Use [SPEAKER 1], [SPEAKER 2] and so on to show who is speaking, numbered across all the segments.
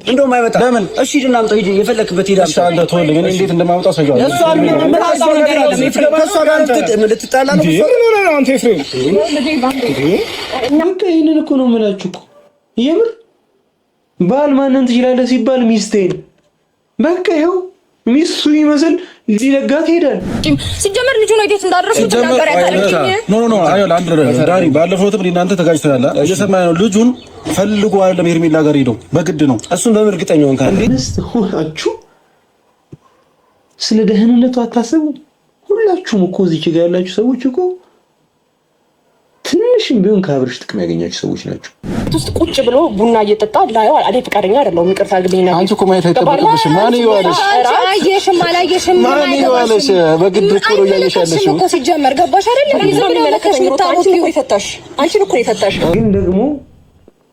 [SPEAKER 1] እንደውም አይመጣም። ለምን? እሺ እናምጣው። ሂድ የፈለክበት ሂድ።
[SPEAKER 2] እሺ አንተ ተወልኝ። እኔ እንዴት እንደማመጣው ሰጋው።
[SPEAKER 1] እሷ ምን አሳው ነገር አለ? ከእሷ ጋር ልትጣላ ነው?
[SPEAKER 2] አንተ ኤፍሬም በቃ ይሄንን እኮ ነው የምላችሁ እኮ የምር ባል ማንን ትችላለህ ሲባል ሚስቴን በቃ ይኸው ሚስቱ ይመስል ሊለጋት ሄዳል።
[SPEAKER 3] ሲጀመር ልጁ ነው እንዴት እንዳደረሱት ነበር ያታለኝ።
[SPEAKER 2] ኖ አይደል አንድ ዳሪ ባለፈው ተብሊ እናንተ ተጋጭተናል። እየሰማኸኝ ነው? ልጁን ፈልጎ አይደለም ሄርሜላ ጋር ሄደው በግድ ነው። እሱን በምን እርግጠኛ ሆንክ? እንዴት ሆናችሁ ስለ ደህንነቱ አታስቡ? ሁላችሁም እኮ እዚህ ጋር ያላችሁ ሰዎች እኮ ትንሽም ቢሆን ከአብርሽ ጥቅም ያገኛችሁ ሰዎች ናቸው።
[SPEAKER 3] ውስጥ ቁጭ ብሎ ቡና እየጠጣ ላየው እኔ ፍቃደኛ አይደለሁም። ይቅርታ አድርግልኝ።
[SPEAKER 2] አንቺ እኮ ማየት አይጠበቅብሽም። ማን ይዋለሽ?
[SPEAKER 3] አየሽም አላየሽም
[SPEAKER 2] ማን ይዋለሽ? በግድ እኮ ነው ያየሻለሽ
[SPEAKER 3] እኮ ሲጀመር ገባሽ አይደል? እኔ ዝም ብሎ ለከሽ አንቺ ነው የፈታሽ። አንቺ እኮ ነው የፈታሽ።
[SPEAKER 2] ግን ደግሞ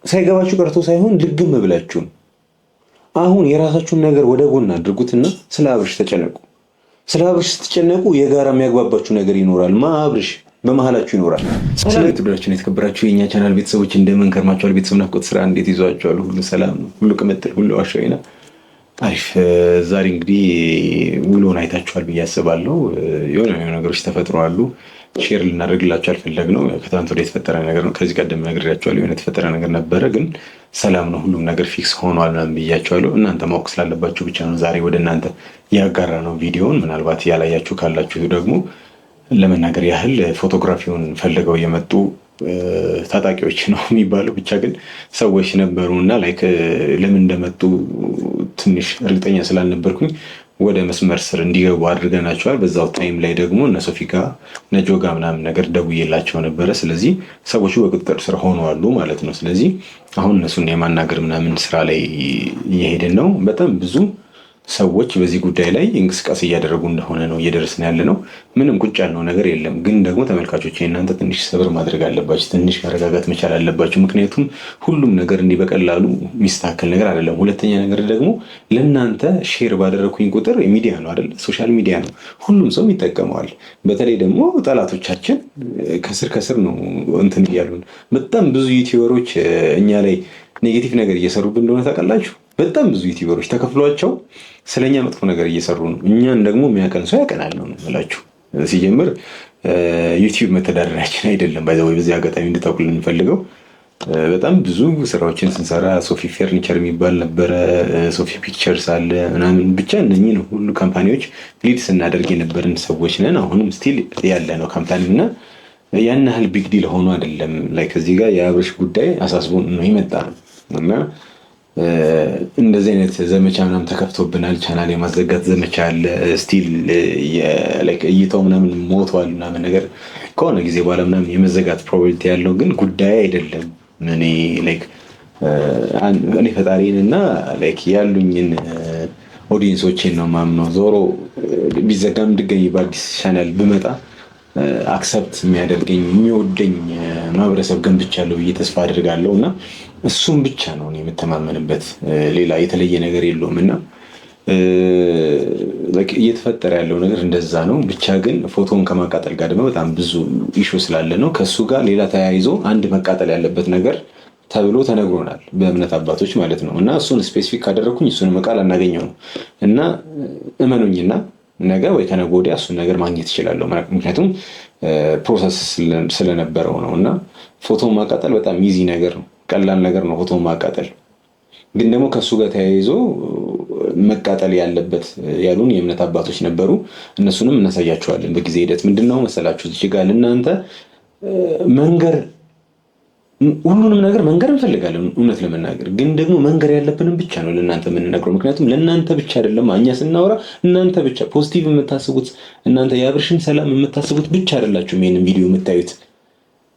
[SPEAKER 2] ሳይገባችሁ ቀርቶ ሳይሆን ልግም ብላችሁ አሁን የራሳችሁን ነገር ወደ ጎን አድርጉትና ስለ አብርሽ ተጨነቁ። ስለ አብርሽ ስትጨነቁ የጋራ የሚያግባባችሁ ነገር ይኖራል። አብርሽ በመሃላችሁ ይኖራል። ሰላም ትብራችሁ የተከበራችሁ የኛ ቻናል ቤተሰቦች እንደምን ከርማችኋል? ቤተሰብ ናፍቆት ስራ እንዴት ይዟችኋል? ሁሉ ሰላም ነው? ሁሉ ቅምጥል፣ ሁሉ አሸይና አሪፍ። ዛሬ እንግዲህ ውሎን አይታችኋል ብዬ አስባለሁ። የሆነ ነገሮች ተፈጥረዋል። ሼር ልናደርግላችሁ አልፈለግነው። ከትናንት ወዲያ የተፈጠረ ነገር ነው። ከዚህ ቀደም ነግሬያችኋለሁ። የሆነ የተፈጠረ ነገር ነበረ፣ ግን ሰላም ነው፣ ሁሉም ነገር ፊክስ ሆኗል ምናምን ብያችኋለሁ። እናንተ ማወቅ ስላለባችሁ ብቻ ነው ዛሬ ወደ እናንተ ያጋራ ነው ቪዲዮውን። ምናልባት ያላያችሁ ካላችሁ ደግሞ ለመናገር ያህል ፎቶግራፊውን ፈልገው የመጡ ታጣቂዎች ነው የሚባለው። ብቻ ግን ሰዎች ነበሩ እና ላይክ ለምን እንደመጡ ትንሽ እርግጠኛ ስላልነበርኩኝ ወደ መስመር ስር እንዲገቡ አድርገናቸዋል። በዛው ታይም ላይ ደግሞ እነ ሶፊ ጋር እነ ጆ ጋር ምናምን ነገር ደውዬላቸው ነበረ። ስለዚህ ሰዎቹ በቁጥጥር ስር ሆነዋል ማለት ነው። ስለዚህ አሁን እነሱን የማናገር ምናምን ስራ ላይ እየሄድን ነው። በጣም ብዙ ሰዎች በዚህ ጉዳይ ላይ እንቅስቃሴ እያደረጉ እንደሆነ ነው እየደረስን ያለ ነው። ምንም ቁጭ ያልነው ነገር የለም። ግን ደግሞ ተመልካቾች እናንተ ትንሽ ሰብር ማድረግ አለባችሁ፣ ትንሽ መረጋጋት መቻል አለባችሁ። ምክንያቱም ሁሉም ነገር እንዲህ በቀላሉ የሚስተካከል ነገር አይደለም። ሁለተኛ ነገር ደግሞ ለእናንተ ሼር ባደረኩኝ ቁጥር ሚዲያ ነው አይደል? ሶሻል ሚዲያ ነው፣ ሁሉም ሰው ይጠቀመዋል። በተለይ ደግሞ ጠላቶቻችን ከስር ከስር ነው እንትን እያሉን። በጣም ብዙ ዩቲዩበሮች እኛ ላይ ኔጌቲቭ ነገር እየሰሩብን እንደሆነ ታውቃላችሁ። በጣም ብዙ ዩቲዩበሮች ተከፍሏቸው ስለኛ መጥፎ ነገር እየሰሩ ነው። እኛን ደግሞ የሚያቀን ሰው ያቀናል ነው የምላችሁ። ሲጀምር ዩቲዩብ መተዳደሪያችን አይደለም። ባይዘው በዚህ አጋጣሚ እንድታውቁልን እንፈልገው። በጣም ብዙ ስራዎችን ስንሰራ ሶፊ ፈርኒቸር የሚባል ነበረ፣ ሶፊ ፒክቸርስ አለ ምናምን። ብቻ እነኚህ ነው ሁሉ ካምፓኒዎች ሊድ ስናደርግ የነበርን ሰዎች ነን። አሁንም ስቲል ያለ ነው ካምፓኒ እና ያን ያህል ቢግ ዲል ሆኖ አይደለም ላይ ከዚህ ጋር የአብርሽ ጉዳይ አሳስቦን ነው የመጣ ነው እና እንደዚህ አይነት ዘመቻ ምናምን ተከፍቶብናል። ቻናል የማዘጋት ዘመቻ አለ። ስቲል እይታው ምናምን ሞቷል ምናምን ነገር ከሆነ ጊዜ በኋላ ምናምን የመዘጋት ፕሮባቢሊቲ ያለው ግን ጉዳይ አይደለም። እኔ ፈጣሪን እና ያሉኝን ኦዲየንሶቼን ነው ማምነው። ዞሮ ቢዘጋም እንድገኝ በአዲስ ቻናል ብመጣ አክሰፕት የሚያደርገኝ የሚወደኝ ማህበረሰብ ገንብቻለሁ ብዬ ተስፋ አድርጋለሁ እና እሱም ብቻ ነው የምተማመንበት። ሌላ የተለየ ነገር የለውም እና እየተፈጠረ ያለው ነገር እንደዛ ነው። ብቻ ግን ፎቶን ከማቃጠል ጋር ደግሞ በጣም ብዙ ኢሹ ስላለ ነው ከሱ ጋር ሌላ ተያይዞ አንድ መቃጠል ያለበት ነገር ተብሎ ተነግሮናል በእምነት አባቶች ማለት ነው። እና እሱን ስፔሲፊክ ካደረግኩኝ እሱን ቃል አናገኘው ነው እና እመኑኝና ነገ ወይ ከነገ ወዲያ እሱን ነገር ማግኘት እችላለሁ። ምክንያቱም ፕሮሰስ ስለነበረው ነው። እና ፎቶ ማቃጠል በጣም ኢዚ ነገር ነው፣ ቀላል ነገር ነው ፎቶ ማቃጠል። ግን ደግሞ ከሱ ጋር ተያይዞ መቃጠል ያለበት ያሉን የእምነት አባቶች ነበሩ። እነሱንም እናሳያቸዋለን በጊዜ ሂደት። ምንድነው መሰላችሁ እዚህ ጋር ለእናንተ መንገር ሁሉንም ነገር መንገር እንፈልጋለን እውነት ለመናገር ግን ደግሞ መንገር ያለብንም ብቻ ነው ለእናንተ የምንነግረው። ምክንያቱም ለእናንተ ብቻ አይደለም እኛ ስናወራ እናንተ ብቻ ፖዚቲቭ የምታስቡት እናንተ የአብርሽን ሰላም የምታስቡት ብቻ አይደላችሁም። ይሄንን ቪዲዮ የምታዩት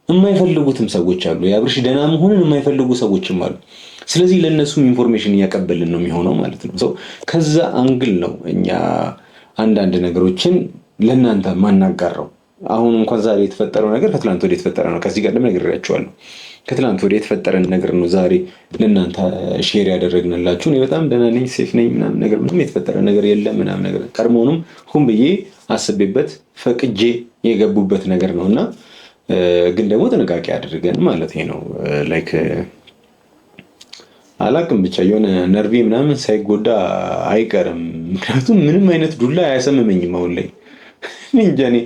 [SPEAKER 2] የማይፈልጉትም ሰዎች አሉ፣ የአብርሽ ደህና መሆንን የማይፈልጉ ሰዎችም አሉ። ስለዚህ ለእነሱም ኢንፎርሜሽን እያቀበልን ነው የሚሆነው ማለት ነው። ሰው ከዛ አንግል ነው እኛ አንዳንድ ነገሮችን ለእናንተ ማናጋራው። አሁን እንኳን ዛሬ የተፈጠረው ነገር ከትላንት ወዲያ የተፈጠረ ነው። ከዚህ ቀደም ነግሬያችኋለሁ። ከትላንት ወዲያ የተፈጠረን ነገር ነው ዛሬ ለእናንተ ሼር ያደረግንላችሁ። እኔ በጣም ደህና ነኝ፣ ሴፍ ነኝ ምናምን ነገር ምንም የተፈጠረ ነገር የለም ምናምን ነገር ቀድሞውንም ሁን ብዬ አስቤበት ፈቅጄ የገቡበት ነገር ነው እና ግን ደግሞ ጥንቃቄ አድርገን ማለት ነው። ላይክ አላቅም ብቻ የሆነ ነርቬ ምናምን ሳይጎዳ አይቀርም። ምክንያቱም ምንም አይነት ዱላ አያሰምመኝም አሁን ላይ እንጃ እኔ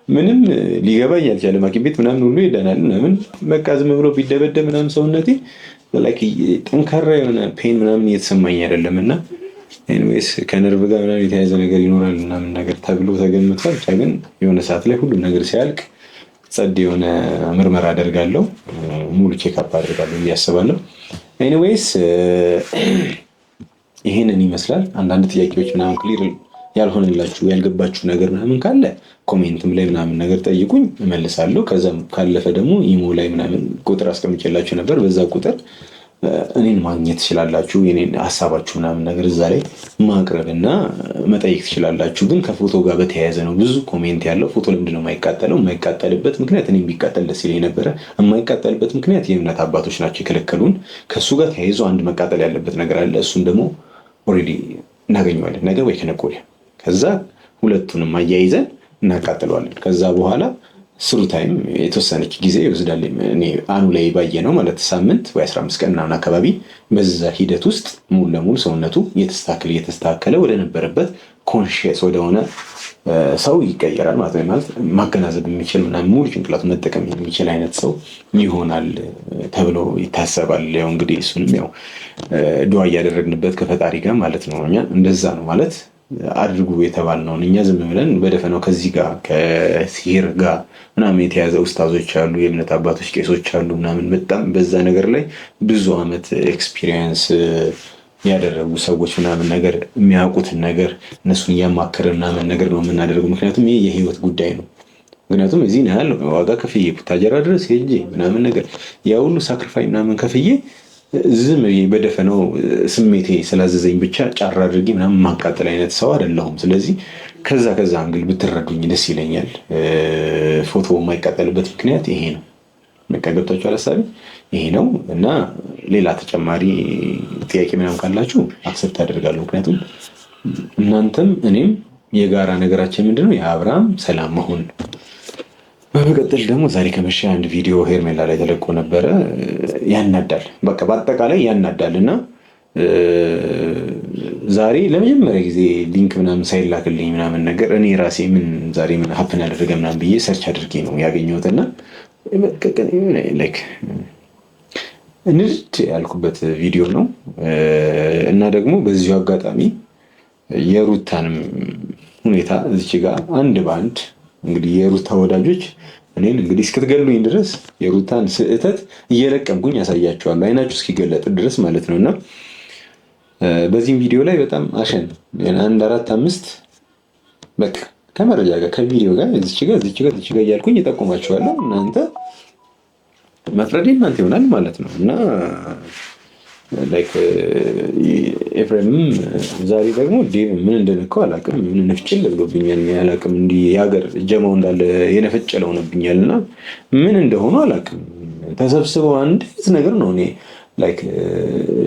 [SPEAKER 2] ምንም ሊገባኝ አልቻለም። ሐኪም ቤት ምናምን ሁሉ ሄደናል ምናምን በቃ ዝም ብሎ ቢደበደብ ምናምን ሰውነቴ ላይክ ጠንካራ የሆነ ፔን ምናምን እየተሰማኝ አይደለም። እና ኤኒዌይስ ከነርቭ ጋር ምናምን የተያያዘ ነገር ይኖራል ምናምን ነገር ተብሎ ተገምቷል። ብቻ ግን የሆነ ሰዓት ላይ ሁሉም ነገር ሲያልቅ ጸድ የሆነ ምርመራ አደርጋለሁ፣ ሙሉ ቼክአፕ አደርጋለሁ ብዬ አስባለሁ። ኤኒዌይስ ይሄንን ይመስላል። አንዳንድ ጥያቄዎች ምናምን ክሊር ያልሆነላችሁ ያልገባችሁ ነገር ምናምን ካለ ኮሜንትም ላይ ምናምን ነገር ጠይቁኝ እመልሳለሁ። ከዛም ካለፈ ደግሞ ኢሞ ላይ ምናምን ቁጥር አስቀምጬላችሁ ነበር። በዛ ቁጥር እኔን ማግኘት ትችላላችሁ። የኔን ሀሳባችሁ ምናምን ነገር እዛ ላይ ማቅረብና መጠየቅ ትችላላችሁ። ግን ከፎቶ ጋር በተያያዘ ነው ብዙ ኮሜንት ያለው። ፎቶ ለምንድን ነው የማይቃጠለው? የማይቃጠልበት ምክንያት እኔም ቢቃጠል ደስ ይለኝ ነበረ። የማይቃጠልበት ምክንያት የእምነት አባቶች ናቸው የከለከሉን። ከእሱ ጋር ተያይዞ አንድ መቃጠል ያለበት ነገር አለ። እሱም ደግሞ ኦልሬዲ እናገኘዋለን ነገ ወይ ከነገ ወዲያ። ከዛ ሁለቱንም አያይዘን እናቃጥለዋለን። ከዛ በኋላ ስሩ ታይም የተወሰነች ጊዜ ይወስዳል። እኔ አኑ ላይ ባየ ነው ማለት ሳምንት ወይ 15 ቀን ምናምን አካባቢ። በዛ ሂደት ውስጥ ሙሉ ለሙሉ ሰውነቱ እየተስተካከለ ወደ ነበረበት ኮንሽየስ ወደሆነ ሰው ይቀየራል ማለት ነው። ማለት ማገናዘብ የሚችል ምናምን ሙሉ ጭንቅላቱ መጠቀም የሚችል አይነት ሰው ይሆናል ተብሎ ይታሰባል። ያው እንግዲህ እሱንም ያው ዱዓ እያደረግንበት ከፈጣሪ ጋር ማለት ነው። እኛ እንደዛ ነው ማለት አድርጉ የተባልነውን እኛ ዝም ብለን በደፈናው ከዚህ ጋር ከሲህር ጋር ምናምን የተያዘ ኡስታዞች አሉ፣ የእምነት አባቶች ቄሶች አሉ ምናምን በጣም በዛ ነገር ላይ ብዙ አመት ኤክስፒሪየንስ ያደረጉ ሰዎች ምናምን ነገር የሚያውቁትን ነገር እነሱን እያማከርን ምናምን ነገር ነው የምናደርገው። ምክንያቱም ይህ የህይወት ጉዳይ ነው። ምክንያቱም እዚህ ነው ያለው ዋጋ ከፍዬ ቡታጀራ ድረስ ሄጄ ምናምን ነገር ያ ሁሉ ሳክሪፋይ ምናምን ከፍዬ ዝም በደፈነው ስሜቴ ስላዘዘኝ ብቻ ጫራ አድርጌ ምናምን ማቃጠል አይነት ሰው አይደለሁም። ስለዚህ ከዛ አንግል ብትረዱኝ ደስ ይለኛል። ፎቶ የማይቃጠልበት ምክንያት ይሄ ነው። በቃ ገብታችኋል ሀሳቤ ይሄ ነው። እና ሌላ ተጨማሪ ጥያቄ ምናምን ካላችሁ አክሰፕት አደርጋለሁ። ምክንያቱም እናንተም እኔም የጋራ ነገራችን ምንድነው? የአብርሃም ሰላም መሆን። በመቀጠል ደግሞ ዛሬ ከመሸ አንድ ቪዲዮ ሄርሜላ ላይ ተለቆ ነበረ። ያናዳል፣ በቃ በአጠቃላይ ያናዳል። እና ዛሬ ለመጀመሪያ ጊዜ ሊንክ ምናምን ሳይላክልኝ ምናምን ነገር እኔ ራሴ ምን ዛሬ ምን ሀፕን ያደረገ ምናምን ብዬ ሰርች አድርጌ ነው ያገኘሁትና ንድድ ያልኩበት ቪዲዮ ነው። እና ደግሞ በዚሁ አጋጣሚ የሩታንም ሁኔታ እዚች ጋር አንድ በአንድ እንግዲህ የሩታ ወዳጆች እኔን እንግዲህ እስክትገሉኝ ድረስ የሩታን ስህተት እየለቀምኩኝ ያሳያቸዋለሁ፣ አይናችሁ እስኪገለጥ ድረስ ማለት ነው። እና በዚህም ቪዲዮ ላይ በጣም አሸን 1 4 5 በቃ ከመረጃ ጋር ከቪዲዮ ጋር እዚች ጋር እያልኩኝ እጠቁማችኋለሁ። እናንተ መፍረድ እናንተ ይሆናል ማለት ነው። እና ላይክ ኤፍሬምም ዛሬ ደግሞ ዴቭ ምን እንደነካው አላውቅም። ምን ነፍጭል ብሎብኛል አላውቅም። እንዲህ የሀገር ጀማው እንዳለ የነፈጨለ ሆነብኛል። እና ምን እንደሆኑ አላውቅም። ተሰብስበው አንድ ነገር ነው እኔ ላይክ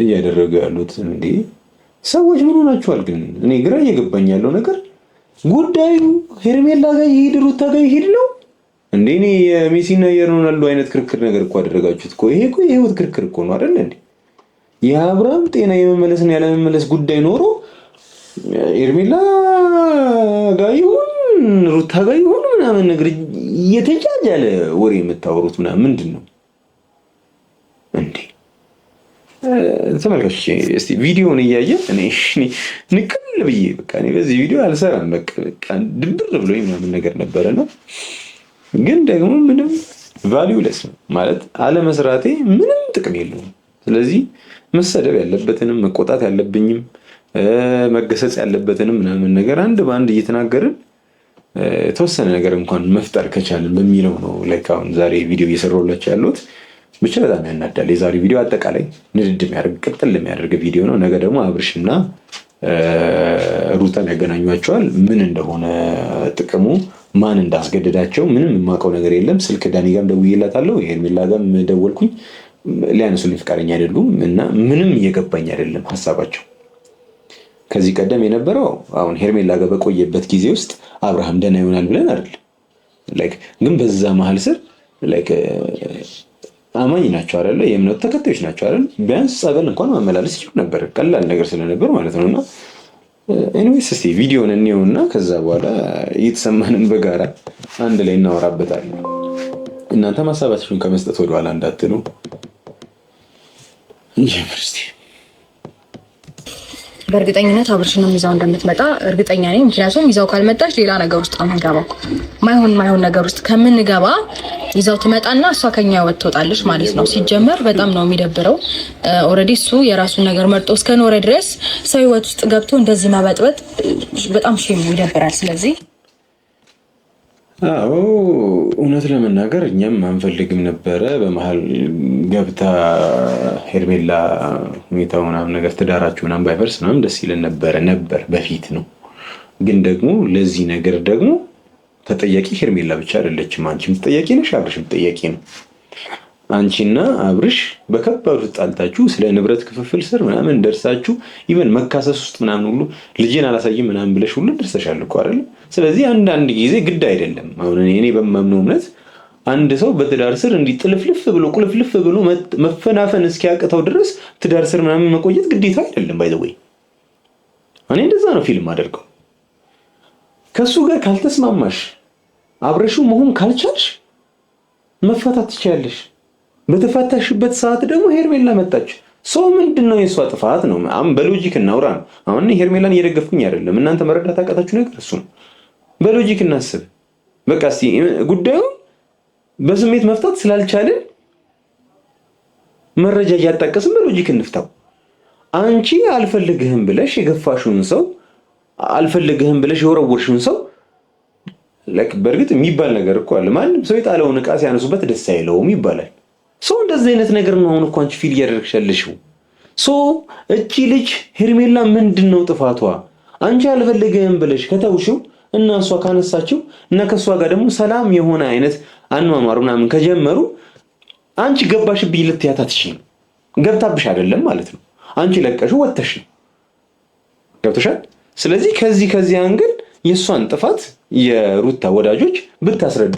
[SPEAKER 2] እያደረጉ ያሉት። እንዴ ሰዎች ምን ሆናችኋል ግን? እኔ ግራ እየገባኝ ያለው ነገር ጉዳዩ ሄርሜላ ጋር ይሄድ ሩታ ጋር ይሄድ ነው እንዴ? እኔ የሜሲና የሮናልዶ አይነት ክርክር ነገር እኮ አደረጋችሁት እኮ። ይሄ እኮ የህይወት ክርክር እኮ ነው አይደል እንዴ? የአብርሃም ጤና የመመለስና ያለመመለስ ጉዳይ ኖሮ ሄርሜላ ጋር ይሁን ሩታ ጋር ይሁን ምናምን ነገር እየተጃጃለ ወሬ የምታወሩት ምናምን ምንድን ነው እንዴ? ተመልካቾች እስቲ ቪዲዮውን እያየን እኔ ንቅል ብዬ በቃ እኔ በዚህ ቪዲዮ አልሰራም በቃ ድብር ብሎኝ ምናምን ነገር ነበረ ነው። ግን ደግሞ ምንም ቫልዩለስ ነው ማለት አለመስራቴ ምንም ጥቅም የለውም። ስለዚህ መሰደብ ያለበትንም መቆጣት ያለብኝም መገሰጽ ያለበትንም ምናምን ነገር አንድ በአንድ እየተናገርን የተወሰነ ነገር እንኳን መፍጠር ከቻልን በሚለው ነው ላይክ አሁን ዛሬ ቪዲዮ እየሰራሁላችሁ ያለሁት። ብቻ በጣም ያናዳል የዛሬ ቪዲዮ። አጠቃላይ ንድድ የሚያደርግ ቅጥል የሚያደርግ ቪዲዮ ነው። ነገ ደግሞ አብርሽና ሩታን ያገናኟቸዋል። ምን እንደሆነ ጥቅሙ ማን እንዳስገደዳቸው ምንም የማውቀው ነገር የለም። ስልክ ዳኒ ጋርም ደውዬላታለሁ፣ ሄርሜላ ጋርም ደወልኩኝ፣ ሊያነሱልኝ ፈቃደኛ አይደሉም። እና ምንም እየገባኝ አይደለም ሀሳባቸው። ከዚህ ቀደም የነበረው አሁን ሄርሜላ ጋር በቆየበት ጊዜ ውስጥ አብርሃም ደህና ይሆናል ብለን አይደል ላይክ። ግን በዛ መሀል ስር ላይክ አማኝ ናቸው አይደለ? የእምነቱ ተከታዮች ናቸው አይደለ? ቢያንስ ጸበል እንኳን ማመላለስ ይችሉ ነበር፣ ቀላል ነገር ስለነበር ማለት ነውና ኤኒዌይስ እስቲ ቪዲዮን እንየውና ከዛ በኋላ እየተሰማንን በጋራ አንድ ላይ እናወራበታለን። እናንተ ሀሳባችሁን ከመስጠት ወደኋላ እንዳትሉ። ዩኒቨርሲቲ
[SPEAKER 3] በእርግጠኝነት አብርሽንም ይዛው እንደምትመጣ እርግጠኛ ነኝ። ምክንያቱም ይዛው ካልመጣች ሌላ ነገር ውስጥ የምንገባው ማይሆን ነገር ውስጥ ከምንገባ ይዛው ትመጣና እሷ ከኛ ወጥ ትወጣለች ማለት ነው። ሲጀመር በጣም ነው የሚደብረው። ኦልሬዲ እሱ የራሱን ነገር መርጦ እስከኖረ ድረስ ሰው ህይወት ውስጥ ገብቶ እንደዚህ ማበጥበጥ በጣም ይደብራል። ስለዚህ
[SPEAKER 2] አዎ እውነት ለመናገር እኛም አንፈልግም ነበረ። በመሀል ገብታ ሄርሜላ ሁኔታው ምናምን ነገር ትዳራችሁ ምናምን ባይፈርስ ምናምን ደስ ይለን ነበር በፊት ነው። ግን ደግሞ ለዚህ ነገር ደግሞ ተጠያቂ ሄርሜላ ብቻ አይደለችም። አንቺም ተጠያቂ ነሽ፣ አብርሽም ተጠያቂ ነው። አንቺና አብርሽ በከባዱ ተጣልታችሁ ስለ ንብረት ክፍፍል ስር ምናምን ደርሳችሁ ኢቨን መካሰስ ውስጥ ምናምን ሁሉ ልጅን አላሳይም ምናምን ብለሽ ሁሉ ደርሰሻል እኮ አይደል? ስለዚህ አንዳንድ ጊዜ ግድ አይደለም። አሁን እኔ በማምነው እምነት አንድ ሰው በትዳር ስር እንዲህ ጥልፍልፍ ብሎ ቁልፍልፍ ብሎ መፈናፈን እስኪያቅተው ድረስ ትዳር ስር ምናምን መቆየት ግዴታ አይደለም። ባይ ዘ ወይ እኔ እንደዛ ነው ፊልም አደርገው። ከሱ ጋር ካልተስማማሽ አብረሹ መሆን ካልቻልሽ መፋታት ትችያለሽ። በተፋታሽበት ሰዓት ደግሞ ሄርሜላ መጣች። ሰው ምንድነው የሷ ጥፋት ነው? አሁን በሎጂክ እናውራ ነው። አሁን ሄርሜላን እየደገፍኩኝ አይደለም። እናንተ መረዳት አቃታችሁ ነገር እሱ ነው። በሎጂክ እናስብ። በቃ እስቲ ጉዳዩን በስሜት መፍታት ስላልቻልን መረጃ እያጣቀስን በሎጂክ እንፍታው። አንቺ አልፈልግህም ብለሽ የገፋሽውን ሰው አልፈልግህም ብለሽ የወረወርሽውን ሰው በእርግጥ የሚባል ነገር እኮ አለ። ማንም ሰው የጣለውን ዕቃ ሲያነሱበት ደስ አይለውም ይባላል። ሰው እንደዚህ አይነት ነገር ነው አሁን እኮ አንቺ ፊል እያደረግሽ ያለሽው። እቺ ልጅ ሄርሜላ ምንድነው ጥፋቷ? አንቺ አልፈልግህም ብለሽ ከተውሽው እና እሷ ካነሳችው እና ከሷ ጋር ደግሞ ሰላም የሆነ አይነት አኗኗር ምናምን ከጀመሩ አንቺ ገባሽብኝ ልትያት አትችይም። ገብታብሽ አይደለም ማለት ነው። አንቺ ለቀሽው ወተሽ ገብተሻል። ስለዚህ ከዚህ አንግል የሷን ጥፋት የሩታ ወዳጆች ብታስረዱ፣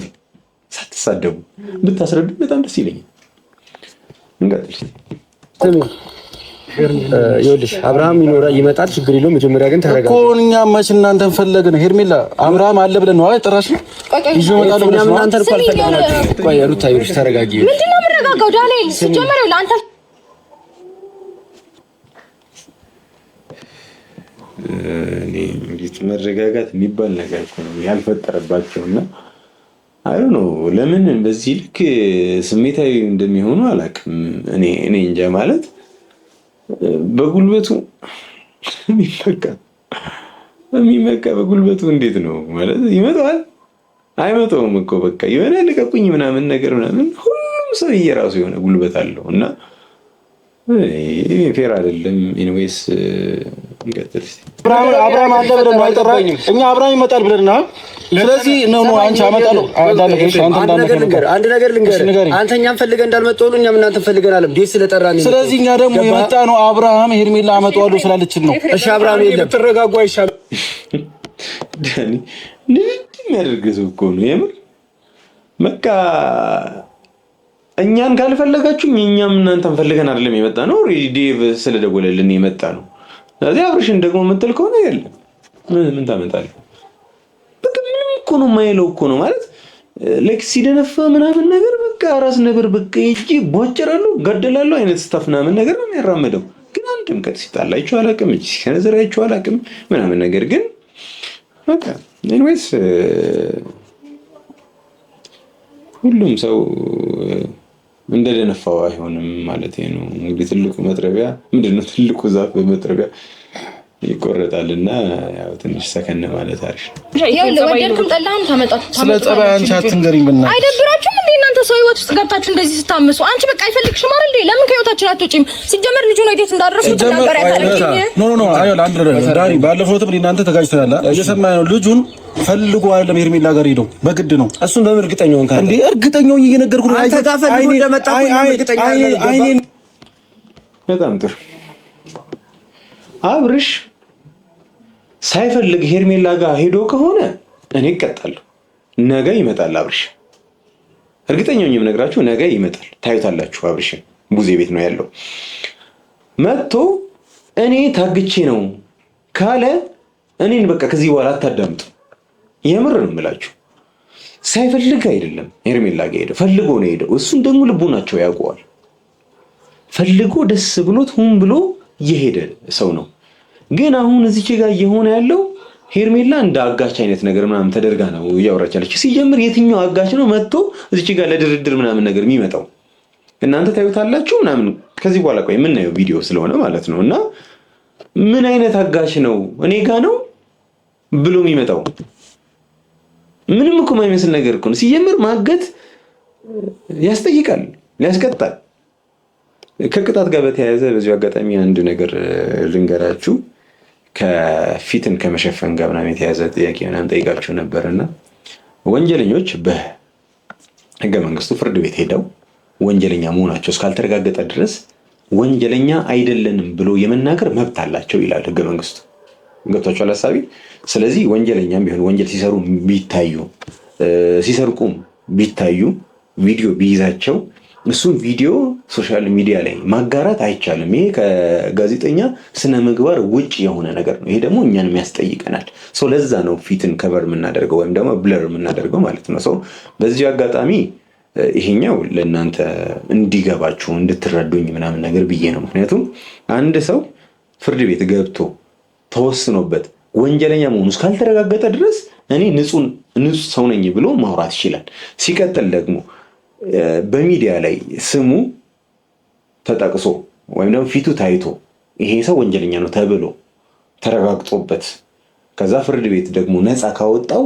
[SPEAKER 2] ሳትሳደቡ ብታስረዱ በጣም ደስ ይለኛል። እንቀጥል።
[SPEAKER 1] ይኸውልሽ አብርሃም ይመጣል፣ ችግር የለውም። መጀመሪያ ግን ተረጋጋ
[SPEAKER 4] እኮ እኛ መች እናንተን ፈለግን? ሄርሜላ አብርሃም አለ ብለን ነው አይደል? ጥራሽ ይዞ መጣለ ብለን ነው።
[SPEAKER 1] እናንተን እኮ አልፈለግናችሁም። ቆይ ሩታ ይኸውልሽ ተረጋጊ።
[SPEAKER 3] ምንድነው የምረጋጋው? ዳንኤል ሲጀመር ለአንተ
[SPEAKER 2] እኔ እንዴት መረጋጋት የሚባል ነገር እኮ ነው ያልፈጠረባቸውና አይ ዶንት ኖ ለምን በዚህ ልክ ስሜታዊ እንደሚሆኑ አላውቅም። እኔ እንጃ ማለት በጉልበቱ የሚመካ በጉልበቱ እንዴት ነው ማለት ይመጣዋል? አይመጣውም እኮ በቃ የሆነ ልቀቁኝ ምናምን ነገር ምናምን። ሁሉም ሰው የራሱ የሆነ ጉልበት አለው እና ፌር አይደለም። ኤኒዌይስ እንቀጥል።
[SPEAKER 4] አብርሃም አለ ብለን ነው አይጠራኝም። እኛ አብርሃም ይመጣል ብለን ነው። ስለዚህ ነው አንቺ አመጣለሁ።
[SPEAKER 1] አንድ ነገር ልንገር። አንተ እኛም ፈልገን እንዳልመጣው ነው፣ እኛም እናንተ ፈልገን አለም ዴስ ስለጠራን።
[SPEAKER 4] ስለዚህ እኛ ደግሞ የመጣ ነው አብርሃም ሄርሜላ አመጣዋለሁ ስላለችን ነው።
[SPEAKER 1] እሺ አብርሃም የለም፣ ተረጋጉ አይሻልም?
[SPEAKER 2] ዳኒ ንግድ የሚያደርገው እኮ ነው የምር በቃ እኛን ካልፈለጋችሁ እኛም እናንተን ፈልገን አይደለም የመጣ ነው። ኦሬዲ ዴቭ ስለደወለልን የመጣ ነው። ስለዚህ አብርሽን ደግሞ የምትል ከሆነ የለም ምን ታመጣለህ? በቃ ምንም እኮ ነው የማይለው እኮ ነው ማለት ሲደነፋ ምናምን ነገር በቃ ራስ ነበር በቃ እጂ ቦጨራለሁ ገደላለሁ አይነት ስታፍ ምናምን ነገር ነው የሚያራምደው። ግን አንድም ቀን ሲጣላችሁ አላውቅም፣ እጂ ሲነዘራችሁ አላውቅም ምናምን ነገር ግን በቃ ኤኒዌይስ ሁሉም ሰው እንደደነፋው አይሆንም ማለት ነው። እንግዲህ ትልቁ መጥረቢያ ምንድነው? ትልቁ ዛፍ በመጥረቢያ ይቆረጣልና ያው ትንሽ ሰከነ ማለት አሪፍ ነው።
[SPEAKER 3] ያው ለወደድኩም ጠላም ታመጣጣ
[SPEAKER 4] ስለ ጸባይ አንቺ አትንገሪኝ ብና
[SPEAKER 3] አይደብራችሁም እንዴ እናንተ ሰው ህይወት ውስጥ ገብታችሁ እንደዚህ ስታምሱ? አንቺ በቃ አይፈልግሽም አይደል እንዴ? ለምን ከህይወታችን አትወጪም? ሲጀመር ልጁ ነው እንዴት እንዳደረሰው ተናገረ ያታለኝ።
[SPEAKER 4] ኖ አይደል አንድ ዳኒ ባለፈው ተብሊ እናንተ ተጋጭተናል። እየሰማኸኝ ነው? ልጁን ፈልጎ አይደለም ሄርሜላ ጋር ሄደው በግድ ነው።
[SPEAKER 1] እሱን በምን እርግጠኛው እንካ
[SPEAKER 4] እንዴ? እርግጠኛው እየነገርኩ ነው።
[SPEAKER 1] አንተ ጋር ፈልጎ እንደመጣ እርግጠኛ
[SPEAKER 4] አይኔ
[SPEAKER 2] በጣም ጥሩ አብርሽ ሳይፈልግ ሄርሜላ ጋር ሄዶ ከሆነ እኔ እቀጣለሁ። ነገ ይመጣል አብርሽ እርግጠኛ ነኝ የምነግራችሁ ነገ ይመጣል፣ ታዩታላችሁ። አብርሽን ቡዜ ቤት ነው ያለው። መጥቶ እኔ ታግቼ ነው ካለ እኔን በቃ ከዚህ በኋላ አታዳምጡ። የምር ነው የምላችሁ። ሳይፈልግ አይደለም ሄርሜላ ጋር ሄደው ፈልጎ ነው ሄደው። እሱን ደግሞ ልቦናቸው ያውቀዋል። ፈልጎ ደስ ብሎት ሁን ብሎ የሄደ ሰው ነው። ግን አሁን እዚች ጋር እየሆነ ያለው ሄርሜላ እንደ አጋች አይነት ነገር ምናምን ተደርጋ ነው እያወራቻለች። ሲጀምር የትኛው አጋች ነው መጥቶ እዚች ጋር ለድርድር ምናምን ነገር የሚመጣው? እናንተ ታዩታላችሁ ምናምን ከዚህ በኋላ ቆይ የምናየው ቪዲዮ ስለሆነ ማለት ነው። እና ምን አይነት አጋች ነው እኔ ጋ ነው ብሎ የሚመጣው? ምንም እኮ የማይመስል ነገር እኮ ነው። ሲጀምር ማገት ያስጠይቃል፣ ያስቀጣል። ከቅጣት ጋር በተያያዘ በዚሁ አጋጣሚ አንድ ነገር ልንገራችሁ። ከፊትን ከመሸፈን ጋር ምናምን የተያዘ ጥያቄ ምናምን ጠይቃችሁ ነበርና ወንጀለኞች በህገ መንግስቱ ፍርድ ቤት ሄደው ወንጀለኛ መሆናቸው እስካልተረጋገጠ ድረስ ወንጀለኛ አይደለንም ብሎ የመናገር መብት አላቸው ይላል ህገ መንግስቱ። ገብቷችኋል ሐሳቤ? ስለዚህ ወንጀለኛም ቢሆን ወንጀል ሲሰሩ ቢታዩ ሲሰርቁም ቢታዩ ቪዲዮ ቢይዛቸው እሱን ቪዲዮ ሶሻል ሚዲያ ላይ ማጋራት አይቻልም። ይሄ ከጋዜጠኛ ስነ ምግባር ውጭ የሆነ ነገር ነው። ይሄ ደግሞ እኛንም ያስጠይቀናል። ሰው ለዛ ነው ፊትን ከቨር የምናደርገው ወይም ደግሞ ብለር የምናደርገው ማለት ነው። ሰው በዚህ አጋጣሚ ይሄኛው ለእናንተ እንዲገባችሁ እንድትረዱኝ ምናምን ነገር ብዬ ነው። ምክንያቱም አንድ ሰው ፍርድ ቤት ገብቶ ተወስኖበት ወንጀለኛ መሆኑ እስካልተረጋገጠ ድረስ እኔ ንጹህ ሰው ነኝ ብሎ ማውራት ይችላል። ሲቀጥል ደግሞ በሚዲያ ላይ ስሙ ተጠቅሶ ወይም ደግሞ ፊቱ ታይቶ ይሄ ሰው ወንጀለኛ ነው ተብሎ ተረጋግጦበት ከዛ ፍርድ ቤት ደግሞ ነፃ ካወጣው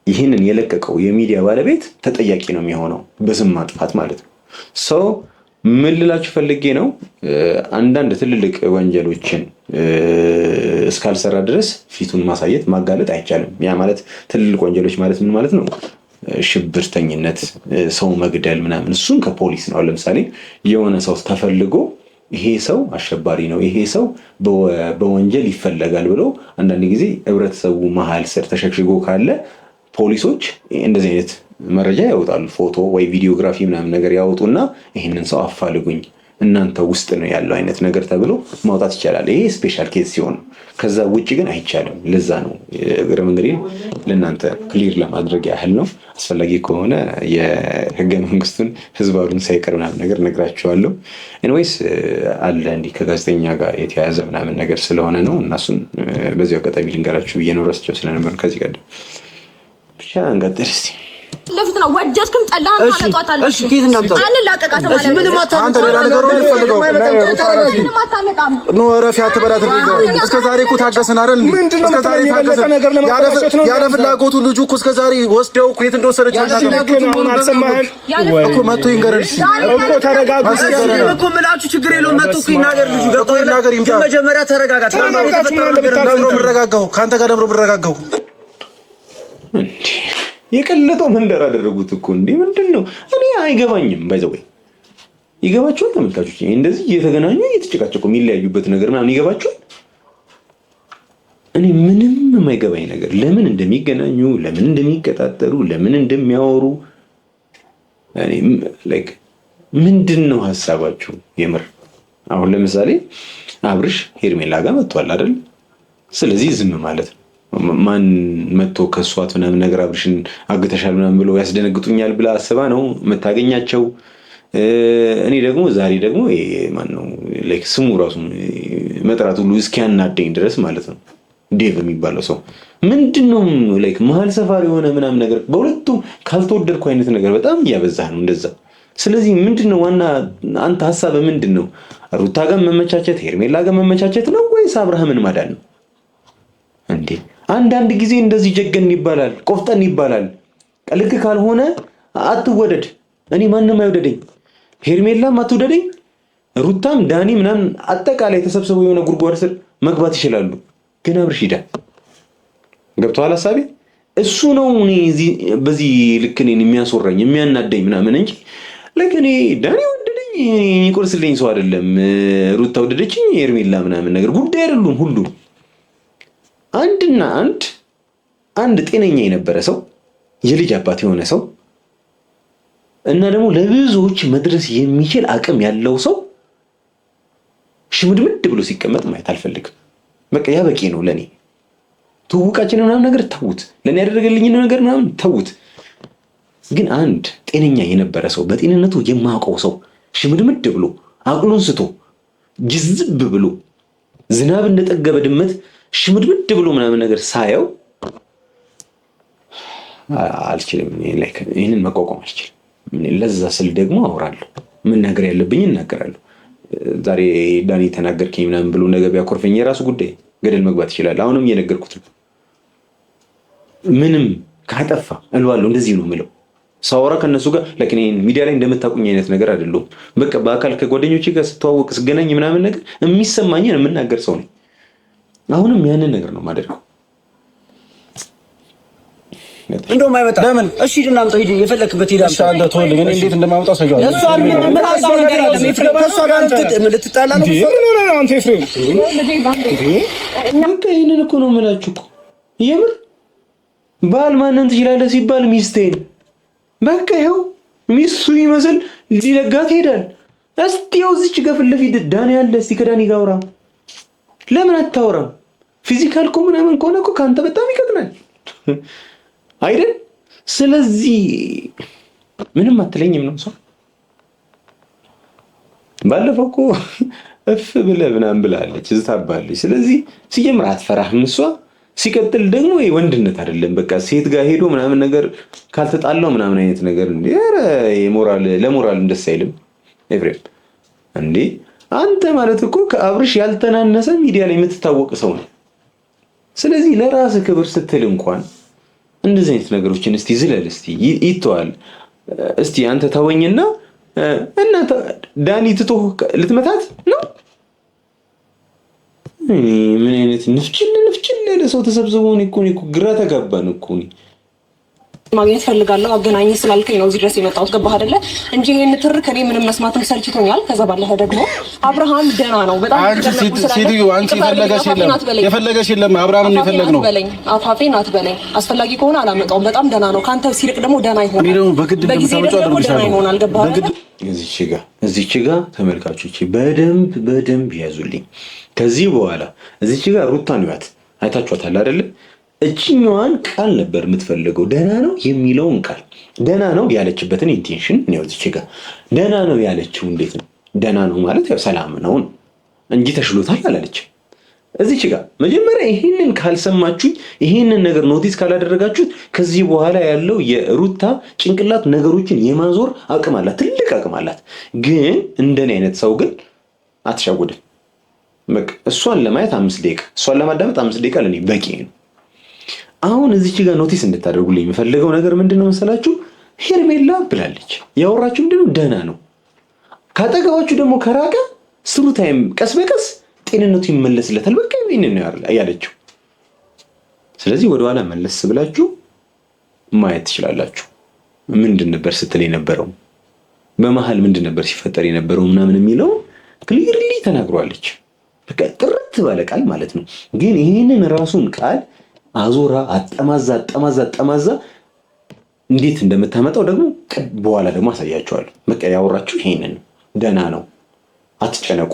[SPEAKER 2] ይህንን የለቀቀው የሚዲያ ባለቤት ተጠያቂ ነው የሚሆነው በስም ማጥፋት ማለት ነው። ሰው ምን ልላችሁ ፈልጌ ነው፣ አንዳንድ ትልልቅ ወንጀሎችን እስካልሰራ ድረስ ፊቱን ማሳየት ማጋለጥ አይቻልም። ያ ማለት ትልልቅ ወንጀሎች ማለት ምን ማለት ነው? ሽብርተኝነት፣ ሰው መግደል ምናምን፣ እሱን ከፖሊስ ነው። ለምሳሌ የሆነ ሰው ተፈልጎ ይሄ ሰው አሸባሪ ነው፣ ይሄ ሰው በወንጀል ይፈለጋል ብሎ አንዳንድ ጊዜ ህብረተሰቡ መሀል ስር ተሸክሽጎ ካለ ፖሊሶች እንደዚህ አይነት መረጃ ያወጣሉ። ፎቶ ወይ ቪዲዮግራፊ ምናምን ነገር ያወጡና ይህንን ሰው አፋልጉኝ እናንተ ውስጥ ነው ያለው አይነት ነገር ተብሎ ማውጣት ይቻላል። ይሄ ስፔሻል ኬዝ ሲሆን፣ ከዛ ውጭ ግን አይቻልም። ለዛ ነው እግረ መንገዴን ለእናንተ ክሊር ለማድረግ ያህል ነው። አስፈላጊ ከሆነ የህገ መንግስቱን ህዝባዊን ሳይቀር ምናምን ነገር ነግራችኋለሁ። ኤኒዌይስ አለ እንዲህ ከጋዜጠኛ ጋር የተያያዘ ምናምን ነገር ስለሆነ ነው። እናሱን በዚህ አጋጣሚ ልንገራችሁ ብዬ ነው፣ ረስቸው ስለነበር ከዚህ ቀደም ብቻ እንቀጥል እስቲ።
[SPEAKER 3] ለፊት ነው ወጀስኩም ጠላህ ታለጣታለህ።
[SPEAKER 1] እሺ ኬት እናምጣው
[SPEAKER 3] አንላቀቃተ ማለት
[SPEAKER 1] ምን ማታንተ ሌላ ነገር ነው ፈልገው ነው ረፊ አትበላት ነው። እስከ ዛሬ እኮ ታገሰን አይደል? እስከ ዛሬ ታገሰን ያለ ፍላጎቱ ልጁ እኮ እስከ ዛሬ ወስደው እኮ የት እንደወሰደች አልሰማህም እኮ መጥቶ ይንገረን እኮ ተረጋጉ እኮ ምላችሁ ችግር የለውም። መጥቶ እኮ ይናገር ልጁ ገብቶ ይናገር። መጀመሪያ ተረጋጋ። ለምን ምረጋጋው ካንተ ጋር ለምን ምረጋጋው?
[SPEAKER 2] የቀለጠው መንደር አደረጉት እኮ እንዴ! ምንድነው? እኔ አይገባኝም። ባይዘው ይገባችኋል ተመልካቾች? እንደዚህ እየተገናኙ እየተጨቃጨቁ የሚለያዩበት ነገር ምናምን ይገባችኋል? እኔ ምንም የማይገባኝ ነገር ለምን እንደሚገናኙ፣ ለምን እንደሚቀጣጠሩ፣ ለምን እንደሚያወሩ እኔ ላይክ ምንድነው ሐሳባችሁ? የምር አሁን ለምሳሌ አብርሽ ሄርሜላ ጋር መጥቷል አይደል? ስለዚህ ዝም ማለት ነው። ማን መጥቶ ከሷት ምናምን ነገር አብርሽን አግተሻል ምናምን ብሎ ያስደነግጡኛል ብላ አስባ ነው የምታገኛቸው። እኔ ደግሞ ዛሬ ደግሞ ማን ነው ላይክ ስሙ ራሱ መጥራት ሁሉ እስኪያናደኝ ድረስ ማለት ነው። ዴቭ የሚባለው ሰው ምንድነው ላይክ መሀል ሰፋሪ የሆነ ምናምን ነገር በሁለቱም ካልተወደድኩ አይነት ነገር በጣም እያበዛህ ነው እንደዛ። ስለዚህ ምንድነው ዋና አንተ ሐሳብ ምንድነው? ሩታ ጋር መመቻቸት፣ ሄርሜላ ጋር መመቻቸት ነው ወይስ አብርሃምን ማዳን ነው እንዴ? አንዳንድ ጊዜ እንደዚህ ጀገን ይባላል፣ ቆፍጠን ይባላል። ልክ ካልሆነ አትወደድ። እኔ ማንም አይወደደኝ፣ ሄርሜላም አትወደደኝ፣ ሩታም ዳኒ ምናምን አጠቃላይ ተሰብስበው የሆነ ጉድጓድ ስር መግባት ይችላሉ። ግን አብርሽ ሂዳ ገብቶሃል ሐሳቤ? እሱ ነው እኔ በዚህ ልክ እኔን የሚያስወራኝ የሚያናደኝ ምናምን እንጂ ልክ እኔ ዳኒ ወደደኝ ይቆርስልኝ ሰው አይደለም። ሩታ ወደደችኝ ሄርሜላ ምናምን ነገር ጉዳይ አይደሉም ሁሉም። አንድ ጤነኛ የነበረ ሰው የልጅ አባት የሆነ ሰው እና ደግሞ ለብዙዎች መድረስ የሚችል አቅም ያለው ሰው ሽምድምድ ብሎ ሲቀመጥ ማየት አልፈልግም። በቃ ያ በቂ ነው ለኔ። ትውውቃችን ምናምን ነገር ተውት፣ ለኔ ያደረገልኝ ነገር ምናምን ተውት። ግን አንድ ጤነኛ የነበረ ሰው በጤንነቱ የማያውቀው ሰው ሽምድምድ ብሎ አቅሉን ስቶ ጅዝብ ብሎ ዝናብ እንደጠገበ ድመት ሽምድምድ ብሎ ምናምን ነገር ሳየው አልችልም። ይህንን መቋቋም አልችልም። ለዛ ስል ደግሞ አወራለሁ፣ ምን ነገር ያለብኝ እናገራለሁ። ዛሬ ዳኒ ተናገርከኝ ምናምን ብሎ ነገ ቢያኮርፈኝ የራሱ ጉዳይ፣ ገደል መግባት ይችላል። አሁንም እየነገርኩት ነው። ምንም ካጠፋ እለዋለሁ። እንደዚህ ነው የምለው። ሳወራ ከነሱ ጋር ለክኔ ሚዲያ ላይ እንደምታውቁኝ አይነት ነገር አይደለም። በቃ በአካል ከጓደኞቼ ጋር ስተዋወቅ ስገናኝ ምናምን ነገር የሚሰማኝን የምናገር ሰው ነኝ። አሁንም ያንን ነገር ነው የማደርገው።
[SPEAKER 5] እንደውም አይመጣ ለምን? እሺ እናምጣው፣ ሂድ የፈለክበት ሂድ።
[SPEAKER 4] እሺ አንተ ተወልኝ፣ እኔ እንዴት እንደማመጣው ሰው
[SPEAKER 5] ለሷ ምን አሳብ ነገር አለ? ከሷ ጋር ልትጣላ ነው?
[SPEAKER 4] አንተ ፍሬም
[SPEAKER 2] ይሄንን እኮ ነው የምላችሁ እኮ የምር ባል ማንን ትችላለህ ሲባል ሚስቴን በቃ ይኸው ሚስቱ ይመስል ሊለጋት ሄዳል። እስቲ ያው እዚች ጋር ፊት ለፊት ዳኒ አለ። እስቲ ከዳኒ ጋር አውራ። ለምን አታወራም? ፊዚካል እኮ ምናምን ከሆነ እኮ ከአንተ በጣም ይቀጥናል አይደል? ስለዚህ ምንም አትለኝም ነው ሰው። ባለፈው እኮ እፍ ብለህ ምናምን ብላለች፣ ዝታባለች። ስለዚህ ሲጀምር አትፈራህም እሷ። ሲቀጥል ደግሞ ወንድነት አይደለም። በቃ ሴት ጋር ሄዶ ምናምን ነገር ካልተጣላው ምናምን አይነት ነገር እንዴ! ኧረ ለሞራል እንደስ አይልም ኤፍሬም። እንዴ አንተ ማለት እኮ ከአብርሽ ያልተናነሰ ሚዲያ ላይ የምትታወቅ ሰው ነው። ስለዚህ ለራስ ክብር ስትል እንኳን እንደዚህ አይነት ነገሮችን እስቲ ዝለል፣ እስቲ ይተዋል። እስቲ አንተ ተወኝና እና ዳኒ ትቶ ልትመታት ነው። ምን አይነት ንፍጭል ያለ ሰው ተሰብስቦ እኮ ግራ ተጋባን እኮ።
[SPEAKER 6] ማግኘት ፈልጋለሁ አገናኝ ስላልከኝ ነው እዚህ ድረስ የመጣሁት። ገባህ አይደለ? እንጂ ይሄን ትርክ እኔ ምንም መስማትም ሰልችቶኛል። ከዛ ባለፈ ደግሞ አብርሃም ደህና ነው በጣም።
[SPEAKER 4] ሴትዮ አንቺ የፈለገሽ የለም አብርሃም ነው የፈለግነው።
[SPEAKER 6] አፋፌን አትበለኝ። አስፈላጊ ከሆነ አላመጣውም። በጣም ደህና ነው። ካንተ ሲርቅ ደግሞ ደህና ይሆናል።
[SPEAKER 4] እኔ ደግሞ በግድ እንደምታመጪው
[SPEAKER 6] ደህና ይሆናል። ገባህ አይደለ?
[SPEAKER 2] እዚች ጋር ተመልካቾች በደንብ ያዙልኝ። ከዚህ በኋላ እዚች ጋር ሩታን ይዋት አይታችኋታል አይደለ? እችኛዋን ቃል ነበር የምትፈልገው፣ ደህና ነው የሚለውን ቃል። ደህና ነው ያለችበትን ኢንቴንሽን ነው እዚች ጋር ደህና ነው ያለችው። እንዴት ነው ደህና ነው ማለት? ያው ሰላም ነው እንጂ ተሽሎታል አላለችም። እዚች ጋር መጀመሪያ ይሄንን ካልሰማችሁኝ፣ ይሄንን ነገር ኖቲስ ካላደረጋችሁት፣ ከዚህ በኋላ ያለው የሩታ ጭንቅላት ነገሮችን የማዞር አቅም አላት፣ ትልቅ አቅም አላት። ግን እንደኔ አይነት ሰው ግን አትሻጉድም። በቃ እሷን ለማየት 5 ደቂቃ፣ እሷን ለማዳመጥ 5 ደቂቃ ለኔ በቂ ነው። አሁን እዚች ጋር ኖቲስ እንድታደርጉልኝ የምፈልገው ነገር ምንድነው መሰላችሁ? ሄርሜላ ብላለች። ያወራችሁ ምንድነው? ደህና ነው። ካጠገባችሁ ደግሞ ከራቀ ስሩ ታይም፣ ቀስ በቀስ ጤንነቱ ይመለስለታል። በቃ ይሄንን ነው ያለችው። ስለዚህ ወደኋላ መለስ ብላችሁ ማየት ትችላላችሁ። ምንድን ነበር ስትል የነበረው፣ በመሃል ምንድን ነበር ሲፈጠር የነበረው ምናምን የሚለው ክሊርሊ ተናግሯለች። በቃ ጥርት ባለ ቃል ማለት ነው። ግን ይሄንን ራሱን ቃል አዞራ አጠማዛ እንዴት እንደምታመጣው ደግሞ በኋላ ደግሞ አሳያቸዋለሁ። በቃ ያወራችሁ ይሄንን ደህና ነው፣ አትጨነቁ፣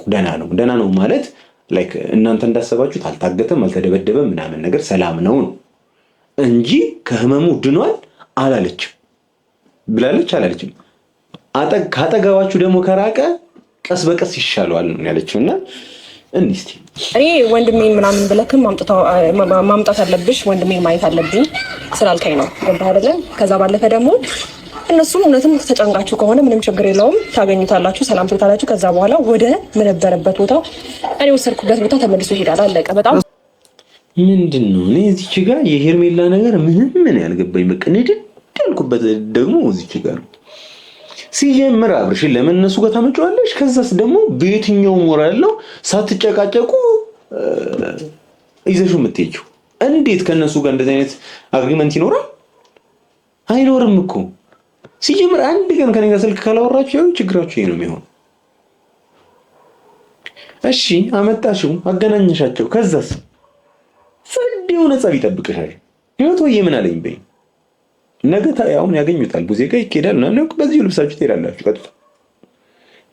[SPEAKER 2] ደህና ነው ማለት ላይክ እናንተ እንዳሰባችሁት አልታገተም፣ አልተደበደበም ምናምን ነገር ሰላም ነው እንጂ ከህመሙ ድኗል አላለችም። ብላለች አላለችም? ካጠገባችሁ ደግሞ ከራቀ ቀስ በቀስ ይሻለዋል ነው ያለችውና እንስቲ
[SPEAKER 6] እኔ ወንድሜን ምናምን ብለክም ማምጣት አለብሽ፣ ወንድሜን ማየት አለብኝ ስላልከኝ ነው። ገባህ አይደለ? ከዛ ባለፈ ደግሞ እነሱም እውነትም ተጨንቃችሁ ከሆነ ምንም ችግር የለውም፣ ታገኙታላችሁ፣ ሰላም ትሉታላችሁ። ከዛ በኋላ ወደ ነበረበት ቦታ እኔ ወሰድኩበት ቦታ ተመልሶ ይሄዳል። አለቀ። በጣም
[SPEAKER 2] ምንድን ነው እኔ እዚች ጋር የሄርሜላ ነገር ምን ያልገባኝ በቃ ንድድ ያልኩበት ደግሞ እዚች ጋር ነው። ሲጀምር አብርሽን ለምን እነሱ ጋር ታመጫዋለሽ? ከዛስ ደግሞ በየትኛው ሞራል ነው ሳትጨቃጨቁ ይዘሽው የምትሄጂው? እንዴት ከነሱ ጋር እንደዚህ አይነት አግሪመንት ይኖራል? አይኖርም እኮ። ሲጀምር አንድ ቀን ከኔ ጋር ስልክ ካላወራችሁ ያው ችግራችሁ ይሄ ነው የሚሆነው። እሺ አመጣሽው፣ አገናኘሻቸው፣ ከዛስ ጸድ የሆነ ጸብ ይጠብቅሻል። ህይወት ወይ ምን አለኝ በይ። ነገ አሁን ያገኙታል። ቡዜ ጋር ይኬዳል ምናምን በዚሁ ልብሳችሁ ትሄዳላችሁ ቀጥታ።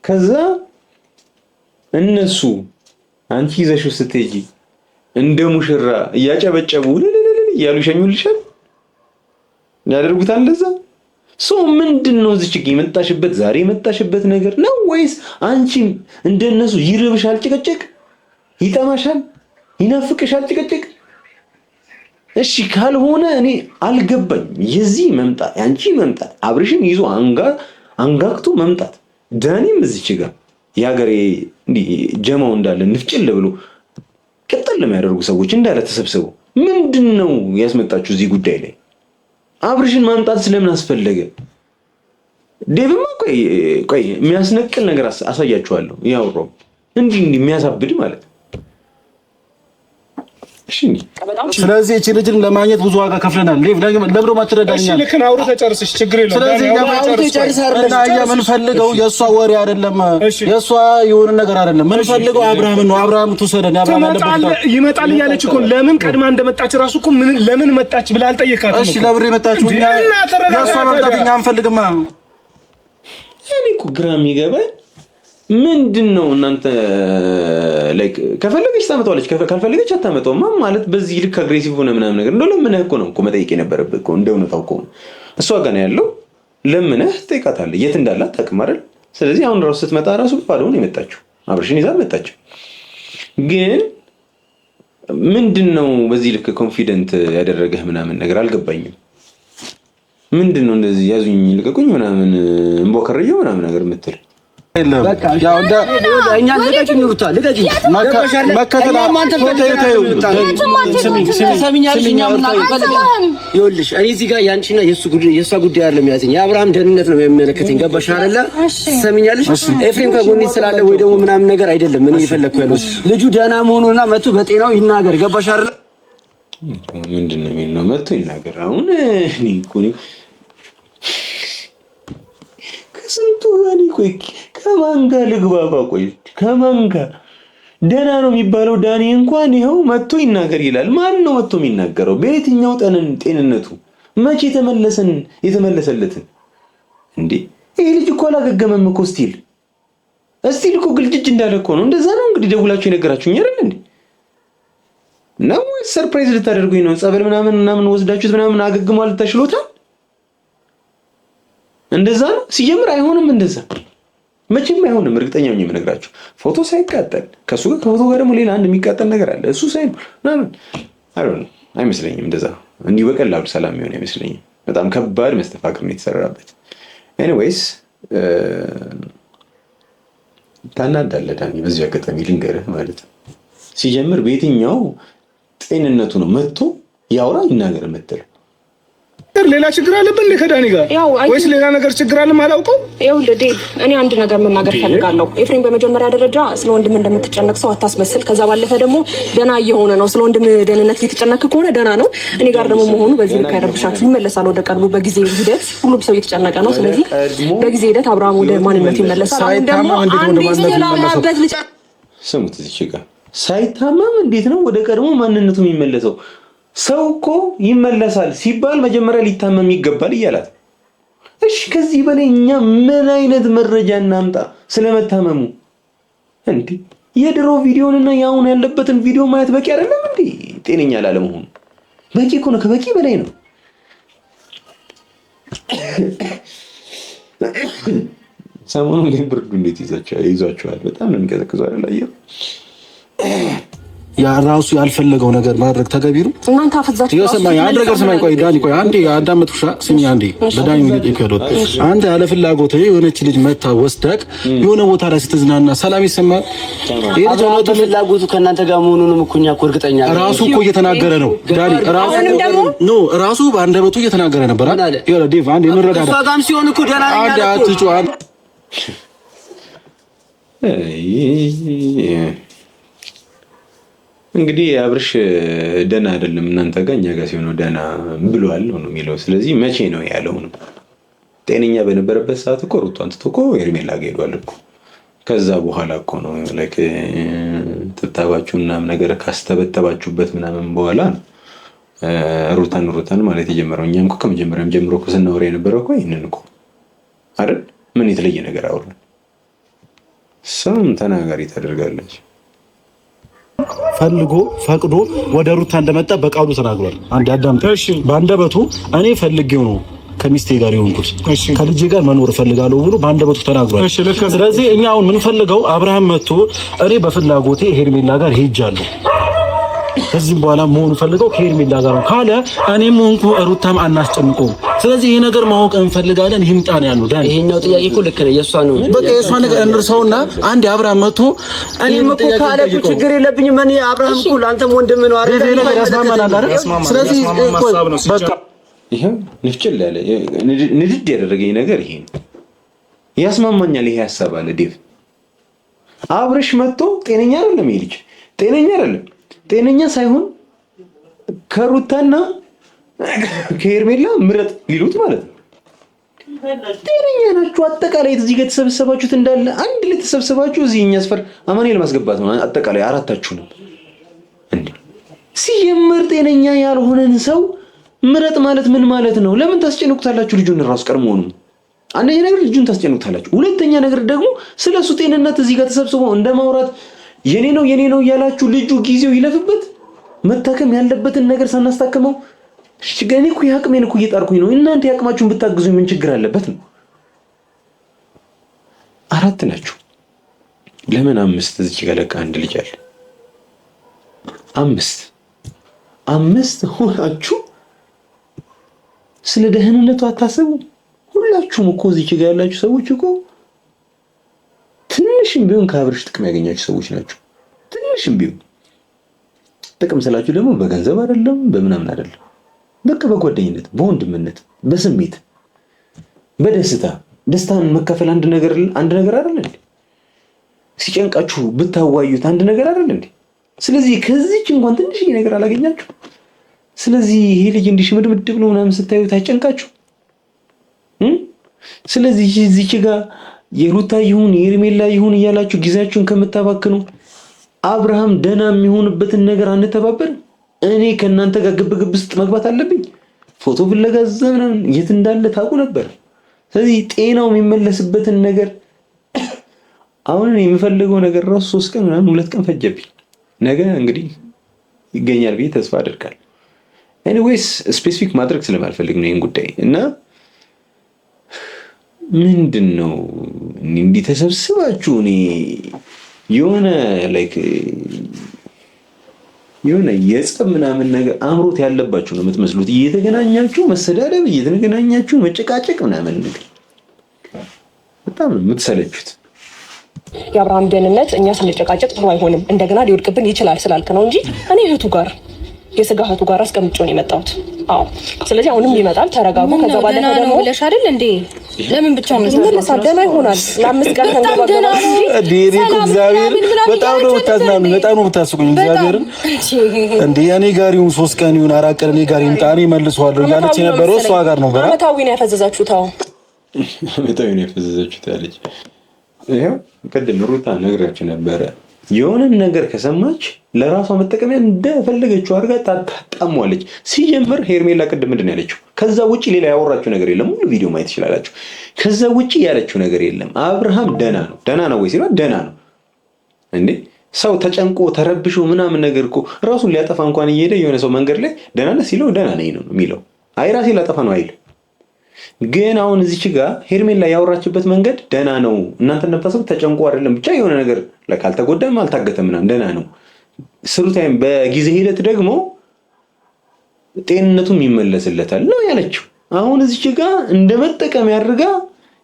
[SPEAKER 2] ከዛ እነሱ አንቺ ይዘሽው ስትሄጂ እንደ ሙሽራ እያጨበጨቡ እያሉ ይሸኙልሻል፣ ያደርጉታል። ለዛ ሰው ምንድነው እዚህ ችግር የመጣሽበት ዛሬ የመጣሽበት ነገር ነው ወይስ አንቺም እንደነሱ ይርብሻል? ጭቅጭቅ ይጠማሻል? ይናፍቅሻል ጭቅጭቅ? እሺ ካልሆነ እኔ አልገባኝ። የዚህ መምጣት ያንቺ መምጣት አብርሽን ይዞ አንጋግቶ መምጣት ዳኒም እዚች ጋር ያገሬ እንዲ ጀማው እንዳለ ንፍጭል ብሎ ቅጥል ለሚያደርጉ ሰዎች እንዳለ ተሰብስበው ምንድነው ያስመጣችሁ እዚህ ጉዳይ ላይ? አብርሽን ማምጣት ስለምን አስፈለገ? ዴቭማ ቆይ የሚያስነቅል ነገር አሳያችኋለሁ። ያወራው እንዲህ የሚያሳብድ ማለት እሺ።
[SPEAKER 4] ስለዚህ እቺ ልጅን ለማግኘት ብዙ ዋጋ ከፍለናል። ለብሮ ማትረዳኛ።
[SPEAKER 5] እሺ ልክ ነው። አውሮ ተጨርሰሽ ችግር የለውም።
[SPEAKER 4] ስለዚህ ምን ፈልገው የሷ ወሬ አይደለም፣ የሷ የሆነ ነገር አይደለም። ምን ፈልገው አብርሃም ነው። አብርሃም ተሰደን አብርሃም
[SPEAKER 5] ይመጣል እያለች እኮ ለምን ቀድማ እንደመጣች ራሱ እኮ ለምን መጣች ብላ አልጠየካትም።
[SPEAKER 4] እሺ ለብሬ መጣችሁ እኛ የሷ መምጣት እኛ አንፈልግማ።
[SPEAKER 2] እኔ እኮ ግራ የሚገባኝ ምንድነው እናንተ ላይክ ከፈለገች ታመጣዋለች ካልፈለገች አታመጣውማ ማለት በዚህ ልክ አግሬሲቭ ሆነ ምናምን ነገር እንደው ለምነህ እኮ ነው እኮ መጠየቅ የነበረብህ እኮ እንደው ነው ታውቀው እሷ ጋር ነው ያለው ለምነህ ትጠይቃታለህ የት እንዳላት ታውቅም አይደል ስለዚህ አሁን ራሱ ስትመጣ ራሱ ባዶ ነው የመጣችው አብርሽን ይዛ መጣች ግን ምንድነው በዚህ ልክ ኮንፊደንት ያደረገህ ምናምን ነገር አልገባኝም ምንድነው እንደዚህ ያዙኝ ልቀቁኝ ምናምን እንቦከረየው ምናምን ነገር የምትል
[SPEAKER 5] በቃ ያው እንደ እኛ ልቀቂኝ ሩታ ልቀቂኝ መከተላ ይኸውልሽ እኔ እዚህ ጋር ያንቺና የእሷ ጉዳይ አይደለም ያዘኝ የአብርሃም ደህንነት ነው የሚመለከተኝ ገባሽ አይደለ ሰሚኛለሽ ኤፍሬም ከጎኔ ስላለ ወይ ደግሞ ምናምን ነገር አይደለም እኔ እየፈለኩ ያለው ልጁ ደህና መሆኑና መጥቶ በጤናው ይናገር ገባሽ አይደለ
[SPEAKER 2] ምንድነው የሚለው መጥቶ ይናገር አሁን እኔ እኮ ስንቱ ጋር ቆይ ከማን ጋር ልግባባ ቆይ ከማን ጋር ደህና ነው የሚባለው ዳኒ እንኳን ይኸው መጥቶ ይናገር ይላል ማን ነው መጥቶ የሚናገረው በየትኛው ጤንነቱ መቼ የተመለሰለትን እንዴ ይሄ ልጅ እኮ አላገገመም እኮ ስቲል እኮ ግልጅጅ እንዳለ እኮ ነው እንደዛ ነው እንግዲህ ደውላችሁ የነገራችሁኝ አይደል እንዴ ነው ሰርፕራይዝ ልታደርጉኝ ነው ጸበል ምናምን ወስዳችሁት ምናምን አገግሟል ተሽሎታል እንደዛ ነው ሲጀምር አይሆንም እንደዛ መቼም አይሆንም እርግጠኛ ነኝ የምነግራችሁ ፎቶ ሳይቃጠል ከሱ ጋር ከፎቶ ጋር ደግሞ ሌላ አንድ የሚቃጠል ነገር አለ እሱ ሳይሆን ምናምን አይመስለኝም እንደዛ እንዲህ በቀላሉ ሰላም የሚሆን አይመስለኝም በጣም ከባድ መስተፋቅር ነው የተሰራበት ኤኒዌይስ ታናዳለህ ዳኒ በዚህ አጋጣሚ ልንገርህ ማለት ነው ሲጀምር በየትኛው ጤንነቱ ነው መጥቶ ያውራ ይናገር መጥተል
[SPEAKER 5] ሌላ ችግር አለብን ከዳኒ ጋር ወይስ ሌላ ነገር ችግር አለ ማላውቀው
[SPEAKER 6] ይኸውልህ ዴቭ እኔ አንድ ነገር መናገር ፈልጋለሁ ኤፍሬም በመጀመሪያ ደረጃ ስለ ወንድም እንደምትጨነቅ ሰው አታስመስል ከዛ ባለፈ ደግሞ ደና እየሆነ ነው ስለ ወንድም ደህንነት እየተጨነቀ ከሆነ ደና ነው እኔ ጋር ደግሞ መሆኑ በዚህ ልክ አይረብሻችሁ ይመለሳል ወደ ቀልቡ በጊዜ ሂደት ሁሉም ሰው እየተጨነቀ ነው ስለዚህ በጊዜ ሂደት አብርሃም ወደ ማንነቱ ይመለሳል አሁን ደግሞ አንዴ
[SPEAKER 2] ስሙት እዚህ ጋር ሳይታመም እንዴት ነው ወደ ቀድሞ ማንነቱ የሚመለሰው ሰው እኮ ይመለሳል ሲባል መጀመሪያ ሊታመም ይገባል ይያላት እሺ ከዚህ በላይ እኛ ምን አይነት መረጃ እናምጣ ስለመታመሙ እንዴ የድሮ ቪዲዮንና ያውን ያለበትን ቪዲዮ ማየት በቂ አይደለም እንዴ ጤነኛ ላለመሆኑ በቂ እኮ ነው ከበቂ በላይ ነው ሰሞኑን ግን ብርዱ እንዴት ይዟቸዋል በጣም ነው የሚቀዘቅዘው አይደል አየር
[SPEAKER 4] ያ ራሱ ያልፈለገው ነገር ማድረግ ተገቢ ነው
[SPEAKER 6] እናንተ አፈዛችሁ
[SPEAKER 4] ይወሰማኝ አንድ ነገር ስማኝ ቆይ ዳኒ ቆይ አንዴ አዳመጥኩሽ ስሚ አንዴ በዳኒ ይከዶት አንተ ያለ ፍላጎት የሆነች ልጅ መታ ወስደክ የሆነ ቦታ ላይ ስትዝናና ሰላም ይሰማል የልጅ
[SPEAKER 5] ፍላጎቱ ከእናንተ ጋር መሆኑንም እኮ እኛ እኮ እርግጠኛ
[SPEAKER 4] ራሱ እኮ እየተናገረ ነው ዳኒ ራሱ በአንደበቱ እየተናገረ ነበር አይደል ዴቭ አንዴ እንረዳዳ
[SPEAKER 5] እሷ ጋርም ሲሆን እኮ ደህና ነኝ
[SPEAKER 4] አንዴ አትጩህ
[SPEAKER 2] እንግዲህ አብርሽ ደና አይደለም እናንተ ጋር እኛ ጋር ሲሆን ደና ብሏል ነው የሚለው ስለዚህ መቼ ነው ያለው ነው ጤነኛ በነበረበት ሰዓት እኮ ሩቷን ትቶ እኮ ኤርሜላ ጋር ሄዷል እኮ ከዛ በኋላ እኮ ነው ላይክ ትታባችሁና ነገር ካስተበተባችሁበት ምናምን በኋላ ነው ሩታን ማለት የጀመረው። እኛም እኮ ከመጀመሪያም ጀምሮ እኮ ስናወራ የነበረው እኮ ይሄንን እኮ አይደል? ምን የተለየ ነገር አወራን? ሰም ተናጋሪ ታደርጋለች።
[SPEAKER 4] ፈልጎ ፈቅዶ ወደ ሩታ እንደመጣ በቃሉ ተናግሯል። አንድ አዳምጥ። በአንደበቱ እኔ ፈልጌው ነው ከሚስቴ ጋር የሆንኩት ከልጄ ጋር መኖር ፈልጋለሁ ብሎ በአንደበቱ ተናግሯል። ስለዚህ እኛ አሁን ምን ፈልገው አብርሃም መጥቶ እኔ በፍላጎቴ ሄርሜላ ጋር ሄጃለሁ ከዚህም በኋላ መሆኑ ፈልገው ከሄርሜላ ጋር ነው ካለ እኔም ሆንኩ ሩታም አናስጨንቀውም። ስለዚህ ይሄ ነገር ማወቅ እንፈልጋለን። ይምጣ ነው ያለው ዳኒ።
[SPEAKER 5] ይሄኛው ጥያቄ እኮ ልክ ነው፣ የእሷ ነው።
[SPEAKER 4] በቃ የእሷ ነገር እንርሳውና አንድ አብርሃም መጥቶ
[SPEAKER 5] እኔም እኮ ካለ ችግር የለብኝም። እኔ አብርሃም እኮ አንተም ወንድም ነው አይደል?
[SPEAKER 4] ይሄ ነገር ያስማማናል አይደል? ስለዚህ በቃ
[SPEAKER 2] ይሄው ንፍጭል ያለ ንድድ ያደረገኝ ነገር ይሄ ነው። ያስማማኛል። ይሄ ሐሳብ አለ ዴቭ። አብርሽ መጥቶ ጤነኛ አይደለም፣ ይሄ ልጅ ጤነኛ አይደለም። ጤነኛ ሳይሆን ከሩታና ከሄርሜላ ምረጥ ሊሉት ማለት ነው። ጤነኛ ናችሁ አጠቃላይ እዚህ ጋር ተሰብስባችሁት እንዳለ አንድ ላይ ተሰብስባችሁ እዚህ እኛ አስፈር አማኑኤል ማስገባት ነው። አጠቃላይ አራታችሁ ነው እንዴ? ሲጀምር ጤነኛ ያልሆነን ሰው ምረጥ ማለት ምን ማለት ነው? ለምን ታስጨንቁታላችሁ? ልጁን ራሱ ቀርሞኑ አንደኛ ነገር ልጁን ታስጨንቁታላችሁ። ሁለተኛ ነገር ደግሞ ስለሱ ጤንነት እዚህ ጋር ተሰብስበው እንደማውራት የኔ ነው እያላችሁ ልጁ ጊዜው ይለፍበት። መታከም ያለበትን ነገር ሳናስታከመው እኔ እኮ ያቅሜን እኮ እየጣርኩኝ ነው። እናንተ ያቅማችሁን ብታግዙኝ ምን ችግር አለበት ነው። አራት ናችሁ፣ ለምን አምስት? እዚህ ጋር ለካ አንድ ልጅ አለ። አምስት ሆናችሁ ስለ ደህንነቱ አታስቡ። ሁላችሁም እኮ እዚህ ጋር ያላችሁ ሰዎች እኮ ትንሽም ቢሆን ከአብርሽ ጥቅም ያገኛችሁ ሰዎች ናቸው። ትንሽም ቢሆን ጥቅም ስላችሁ ደግሞ በገንዘብ አይደለም በምናምን አይደለም፣ በቃ በጓደኝነት፣ በወንድምነት፣ በስሜት፣ ደስታን መካፈል አንድ ነገር አይደል እንዴ? ሲጨንቃችሁ ብታዋዩት አንድ ነገር አይደል እንዴ? ስለዚህ ከዚህች እንኳን ትንሽ ነገር አላገኛችሁ። ስለዚህ ይሄ ልጅ እንዲሽምድምድ ብሎ ምናምን ስታዩት አይጨንቃችሁ? ስለዚህ እዚች ጋር የሩታ ይሁን የሄርሜላ ይሁን እያላችሁ ጊዜያችሁን ከምታባክኑ አብርሃም ደህና የሚሆንበትን ነገር አንተባበር። እኔ ከእናንተ ጋር ግብግብ ውስጥ መግባት አለብኝ? ፎቶ ፍለጋ ምናምን የት እንዳለ ታውቁ ነበር። ስለዚህ ጤናው የሚመለስበትን ነገር አሁን የምፈልገው ነገር ራሱ 3 ቀን ምናምን 2 ቀን ፈጀብኝ። ነገ እንግዲህ ይገኛል ብዬ ተስፋ አደርጋለሁ። ኤኒዌይስ ስፔሲፊክ ማድረግ ስለማልፈልግ ነው ይሄን ጉዳይ እና ምንድነው እንዲህ ተሰብስባችሁ እኔ የሆነ የጸብ ምናምን ነገር አምሮት ያለባችሁ ነው የምትመስሉት። እየተገናኛችሁ መሰዳደብ፣ እየተገናኛችሁ መጨቃጨቅ ምናምን ነገር በጣም ነው የምትሰለቹት።
[SPEAKER 6] የአብርሃም ደህንነት እኛ ስንጨቃጨቅ ጥሩ አይሆንም፣ እንደገና ሊወድቅብን ይችላል ስላልክ ነው እንጂ እኔ የስጋ እህቱ ጋር አስቀምጬው ነው የመጣሁት። አዎ፣ ስለዚህ አሁንም ይመጣል። ተረጋጉ። ከዛ ባለፈ ደግሞ
[SPEAKER 3] ብለሽ አይደል እንዴ? ለምን ብቻውን
[SPEAKER 6] ይመለሳል? ደህና ይሆናል። ለ5 ቀን ተንገባገባ
[SPEAKER 4] እንዴ? እኮ እግዚአብሔር በጣም ነው የምታዝናኑኝ፣ በጣም ነው የምታስቁኝ። እግዚአብሔርን እንዴ እኔ ጋር ይሁን 3 ቀን ይሁን 4 ቀን እኔ ጋር ይምጣ እኔ መልሰዋለሁ እያለች የነበረው እሷ ጋር ነው።
[SPEAKER 6] አመታዊ ነው ያፈዘዛችሁት። አዎ
[SPEAKER 2] አመታዊ ነው ያፈዘዛችሁት ያለች። ይሄው ቅድም ሩታ ነግራችሁ ነበረ። የሆነን ነገር ከሰማች ለራሷ መጠቀሚያ እንደፈለገችው አድርጋ ታጣሟለች። ሲጀምር ሄርሜላ ቅድም ምንድን ነው ያለችው? ከዛ ውጪ ሌላ ያወራችው ነገር የለም። ሙሉ ቪዲዮ ማየት ትችላላችሁ። ከዛ ውጪ ያለችው ነገር የለም። አብርሃም ደህና ነው ወይ ሲባል ደህና ነው እንዴ? ሰው ተጨንቆ ተረብሾ ምናምን ነገር እኮ ራሱን ሊያጠፋ እንኳን እየሄደ የሆነ ሰው መንገድ ላይ ደህና ነህ ሲለው ደህና ነኝ ነው የሚለው። አይ ራሴ ላጠፋ ነው አይል። ግን አሁን እዚች ጋር ሄርሜላ ያወራችበት መንገድ ደህና ነው። እናንተ እንደምታስቡት ተጨንቆ አይደለም። ብቻ የሆነ ነገር ካልተጎዳም አልታገተም ምናምን ደህና ነው። ስሩታይም በጊዜ ሂደት ደግሞ ጤንነቱም ይመለስለታል ነው ያለችው። አሁን እዚች ጋር እንደመጠቀም ያድርጋ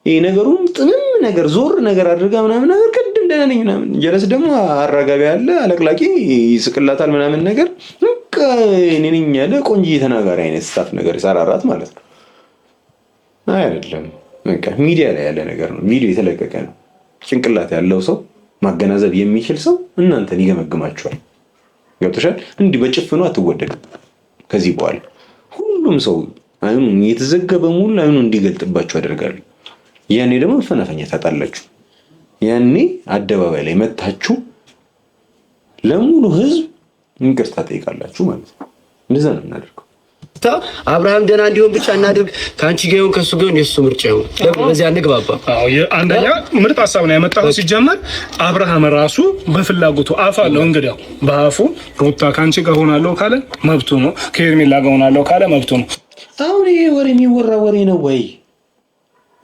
[SPEAKER 2] ይሄ ነገሩን ጥምም ነገር ዞር ነገር አድርጋ ምናምን ነገር ቅድም ደህና ነኝ ምናምን ጀለስ ደግሞ አራጋቢ ያለ አለቅላቂ ይስቅላታል ምናምን ነገር በቃ እኔ ነኝ ያለ ቆንጆ ተናጋሪ አይነት ስታፍ ነገር ይሰራራት ማለት ነው። አይደለም በቃ ሚዲያ ላይ ያለ ነገር ነው። ቪዲዮ የተለቀቀ ነው። ጭንቅላት ያለው ሰው ማገናዘብ የሚችል ሰው እናንተን ይገመግማችኋል። ገብቶሻል? እንዲህ በጭፍኑ አትወደድም። ከዚህ በኋላ ሁሉም ሰው አይኑን የተዘገበ ሙሉ አይኑን እንዲገልጥባችሁ አደርጋለሁ። ያኔ ደግሞ ፈናፈኛ ታጣላችሁ። ያኔ አደባባይ ላይ መታችሁ ለሙሉ ህዝብ ይቅርታ ጠይቃላችሁ ማለት ነው። እንደዛ ነው የምናደርገው።
[SPEAKER 5] ሩታ አብርሃም ደህና እንዲሆን ብቻ እናድርግ። ከአንቺ ጋር ይሁን ከሱ ጋር ይሁን የሱ ምርጫ ይሁን። ለምን በዚህ አንግባባ?
[SPEAKER 7] አዎ አንደኛ ምርጥ ሀሳብ ነው ያመጣው። ሲጀመር አብርሃም ራሱ በፍላጎቱ አፍ አለው። እንግዲያው በአፉ ሩታ ከአንቺ ጋር ሆናለሁ ካለ መብቱ ነው። ከሄርሜላ ጋር ሆናለሁ ካለ መብቱ ነው።
[SPEAKER 2] አሁን ይሄ ወሬ የሚወራ ወሬ ነው ወይ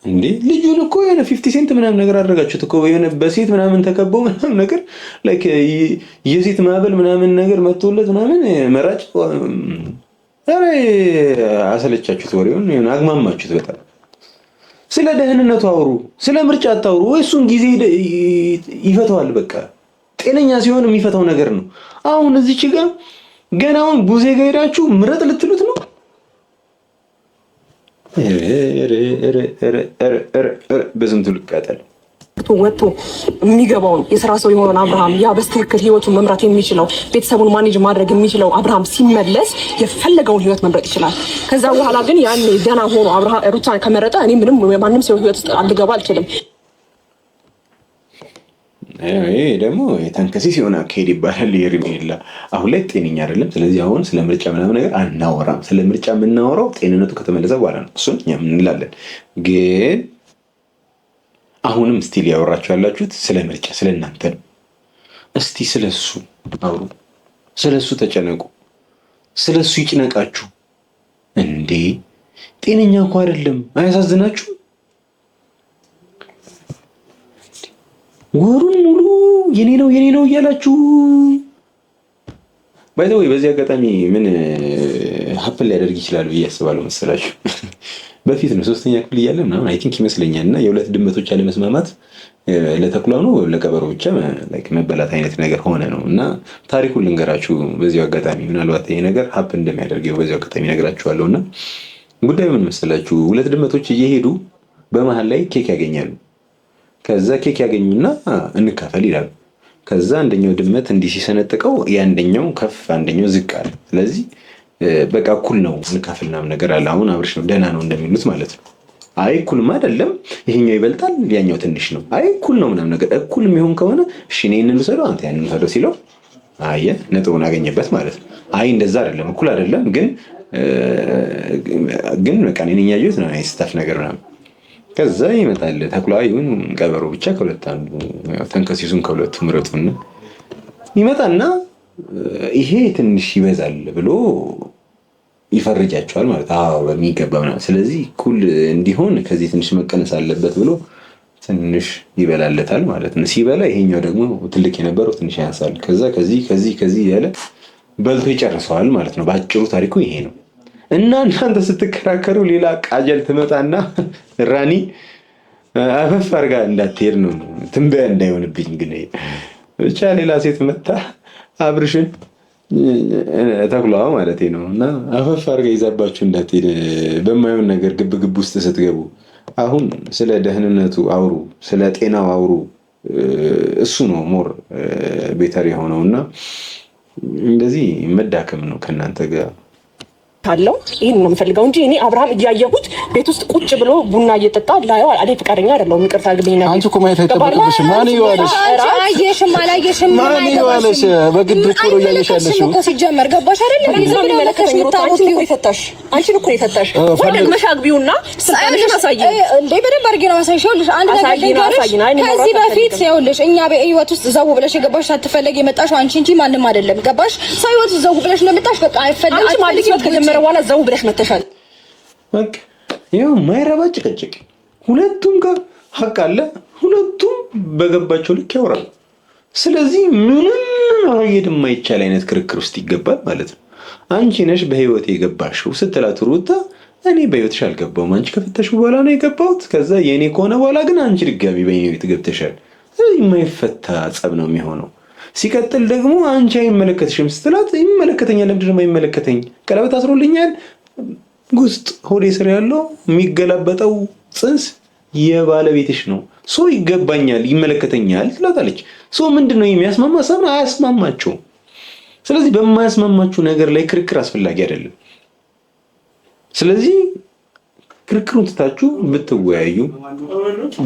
[SPEAKER 2] እንዴ? ልጁን እኮ የሆነ 50 ሴንት ምናምን ነገር አደረጋችሁት እኮ የሆነ በሴት ምናምን ተከበው ምናምን ነገር ላይክ የሴት ማዕበል ምናምን ነገር መጥቶለት ምናምን መራጭ። አረ አሰለቻችሁት፣ ወሬውን አግማማችሁት በጣም። ስለ ደህንነቱ አውሩ፣ ስለ ምርጫ አታውሩ። እሱን ጊዜ ይፈታዋል። በቃ ጤነኛ ሲሆን የሚፈታው ነገር ነው። አሁን እዚች ጋር ገና አሁን ቡዜ ጋር ሄዳችሁ ምረጥ ልትሉት ነው? በስንቱ ልቃጠል
[SPEAKER 6] ወጥቶ የሚገባውን የስራ ሰው የሆነውን አብርሃም ያ በትክክል ህይወቱን መምራት የሚችለው ቤተሰቡን ማኔጅ ማድረግ የሚችለው አብርሃም ሲመለስ የፈለገውን ህይወት መምረጥ ይችላል። ከዛ በኋላ ግን ያኔ ደህና ሆኖ አብርሃም ሩታን ከመረጠ እኔ ምንም ማንም ሰው ህይወት ውስጥ አልገባ አልችልም።
[SPEAKER 2] ይሄ ደግሞ የተንከሲስ የሆነ አካሄድ ይባላል። ሄርሜላ አሁን ላይ ጤነኛ አይደለም። ስለዚህ አሁን ስለ ምርጫ ምናምን ነገር አናወራም። ስለ ምርጫ የምናወራው ጤንነቱ ከተመለሰ በኋላ ነው። እሱን እኛም እንላለን። ግን አሁንም ስቲል ያወራችሁ ያላችሁት ስለ ምርጫ ስለ እናንተ ነው። እስቲ ስለሱ አውሩ፣ ስለሱ ተጨነቁ፣ ስለሱ ይጭነቃችሁ። እንዴ ጤነኛ እኮ አይደለም። አያሳዝናችሁ? ወሩን ሙሉ የኔ ነው እያላችሁ ባይዘው። በዚህ አጋጣሚ ምን ሀፕል ሊያደርግ ይችላል ብዬ አስባለሁ መሰላችሁ? በፊት ነው 3ኛ ክፍል እያለ ምናምን አይ ቲንክ ይመስለኛል እና የሁለት ድመቶች አለመስማማት ለተኩላ ነው ለቀበሮ ብቻ ላይክ መበላት አይነት ነገር ሆነ ነው እና ታሪኩን ልንገራችሁ በዚህ አጋጣሚ። ምናልባት ይሄ ነገር ሀፕ እንደሚያደርገው በዚህ አጋጣሚ ነግራችኋለሁ። እና ጉዳዩ ምን መሰላችሁ? ሁለት ድመቶች እየሄዱ በመሃል ላይ ኬክ ያገኛሉ። ከዛ ኬክ ያገኙና እንካፈል ይላሉ። ከዛ አንደኛው ድመት እንዲህ ሲሰነጥቀው የአንደኛው ከፍ አንደኛው ዝቅ አለ። ስለዚህ በቃ እኩል ነው እንካፈል ምናምን ነገር አለ። አሁን አብርሽ ነው ደህና ነው እንደሚሉት ማለት ነው። አይ እኩልማ አይደለም ይሄኛው ይበልጣል ያኛው ትንሽ ነው። አይ እኩል ነው ምናምን ነገር። እኩል የሚሆን ከሆነ እሺ እኔ ይሄንን ልውሰደው አንተ ያንን ልውሰደው ሲለው አየ ነጥቡን አገኘበት ማለት ነው። አይ እንደዛ አይደለም እኩል አይደለም ግን በቃ እኔ ያየሁት ነው አይስታፍ ነገር ምናምን። ከዛ ይመጣል ተኩላ ይሁን ቀበሮ ብቻ ከሁለት አንዱ ተንከሲሱን ከሁለቱ ምረጡና ይመጣና ይሄ ትንሽ ይበዛል ብሎ ይፈርጃቸዋል ማለት አዎ በሚገባ ምናምን። ስለዚህ እኩል እንዲሆን ከዚህ ትንሽ መቀነስ አለበት ብሎ ትንሽ ይበላለታል ማለት ነው። ሲበላ ይሄኛው ደግሞ ትልቅ የነበረው ትንሽ ያንሳል። ከዛ ከዚህ ያለ በልቶ ይጨርሰዋል ማለት ነው። በአጭሩ ታሪኩ ይሄ ነው። እና እናንተ ስትከራከሩ ሌላ ቃጀል ትመጣና ራኒ አፈፍ አድርጋ እንዳትሄድ ነው ትንበያ እንዳይሆንብኝ። ግን ብቻ ሌላ ሴት መጣ አብርሽን ተኩላዋ ማለት ነው እና አፈፍ አድርጋ ይዛባችሁ እንዳትሄድ በማይሆን ነገር ግብ ውስጥ ስትገቡ። አሁን ስለ ደህንነቱ አውሩ፣ ስለ ጤናው አውሩ። እሱ ነው ሞር ቤተር የሆነውና እንደዚህ መዳከም ነው ከእናንተ ጋር
[SPEAKER 6] ካለው ይሄን ነው የምፈልገው እንጂ እኔ አብርሃም እያየሁት ቤት ውስጥ ቁጭ ብሎ ቡና እየጠጣ ላየው እኔ ፍቃደኛ አይደለሁም። ይቅርታ ግቢና
[SPEAKER 1] አንቺ እኮ ማየት አይጠበቅብሽም። ማን ይዋለሽ?
[SPEAKER 3] አየሽም አላየሽም
[SPEAKER 1] ማን ይዋለሽ? በግድ እኮ ነው እያየሻለሽ
[SPEAKER 3] እኮ ሲጀመር ገባሽ አይደል?
[SPEAKER 6] ይዘው የሚመለከተኝ ሩታችን እኮ ይፈታሽ አንቺን እኮ ይፈታሽ ወይ ደግመሽ አግቢውና ስልጣንሽን አሳይ
[SPEAKER 3] እንዴ። በደንብ አድርጌ ነው ማሳይሽልሽ። አንድ ነገር ልንገርሽ፣ ከዚህ በፊት ይኸውልሽ እኛ በህይወት ውስጥ ዘው ብለሽ የገባሽ ሳትፈለጊ የመጣሽ አንቺ እንጂ ማንም አይደለም። ገባሽ? ሳይወት ዘው ብለሽ ነው የመጣሽ። በቃ አይፈለግም።
[SPEAKER 6] አንቺ ማለት ነው ከጀመረ በኋላ ዘው ብለሽ መተሻል።
[SPEAKER 2] በቃ ይኸው ማይረባ ጭቅጭቅ። ሁለቱም ጋር ሀቅ አለ። ሁለቱም በገባቸው ልክ ያወራሉ። ስለዚህ ምንም ማየት የማይቻል አይነት ክርክር ውስጥ ይገባል ማለት ነው። አንቺ ነሽ በህይወት የገባሽው ስትላት ሩታ እኔ በህይወትሽ አልገባሁም፣ አንቺ ከፈተሽ በኋላ ነው የገባሁት። ከዛ የኔ ከሆነ በኋላ ግን አንቺ ድጋሚ በእኔ ቤት ገብተሻል። የማይፈታ ጸብ ነው የሚሆነው። ሲቀጥል ደግሞ አንቺ አይመለከትሽም ስትላት ይመለከተኛል። ለምንድን ነው የማይመለከተኝ? ቀለበት አስሮልኛል። ውስጥ ሆዴ ስር ያለው የሚገላበጠው ጽንስ የባለቤትሽ ነው። ሶ ይገባኛል፣ ይመለከተኛል ትላታለች። ሶ ምንድነው የሚያስማማ? ሰማ አያስማማቸው። ስለዚህ በማያስማማችሁ ነገር ላይ ክርክር አስፈላጊ አይደለም። ስለዚህ ክርክሩን ትታችሁ ብትወያዩ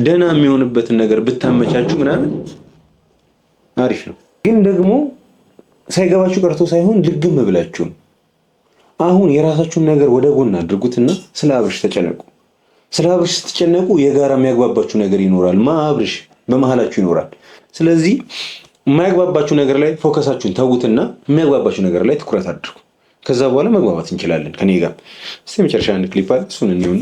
[SPEAKER 2] ደህና የሚሆንበትን ነገር ብታመቻችሁ ምናምን አሪፍ ነው። ግን ደግሞ ሳይገባችሁ ቀርቶ ሳይሆን ልግም ብላችሁ አሁን የራሳችሁን ነገር ወደ ጎን አድርጉትና ስለ አብርሽ ተጨነቁ። ስለ አብርሽ ስትጨነቁ የጋራ የሚያግባባችሁ ነገር ይኖራል። አብርሽ በመሀላችሁ ይኖራል። ስለዚህ የማያግባባችሁ ነገር ላይ ፎከሳችሁን ተዉትና የሚያግባባችሁ ነገር ላይ ትኩረት አድርጉ። ከዛ በኋላ መግባባት እንችላለን ከኔ ጋር። እስቲ መጨረሻ አንድ ክሊፕ አለ፣ እሱን እንየው፣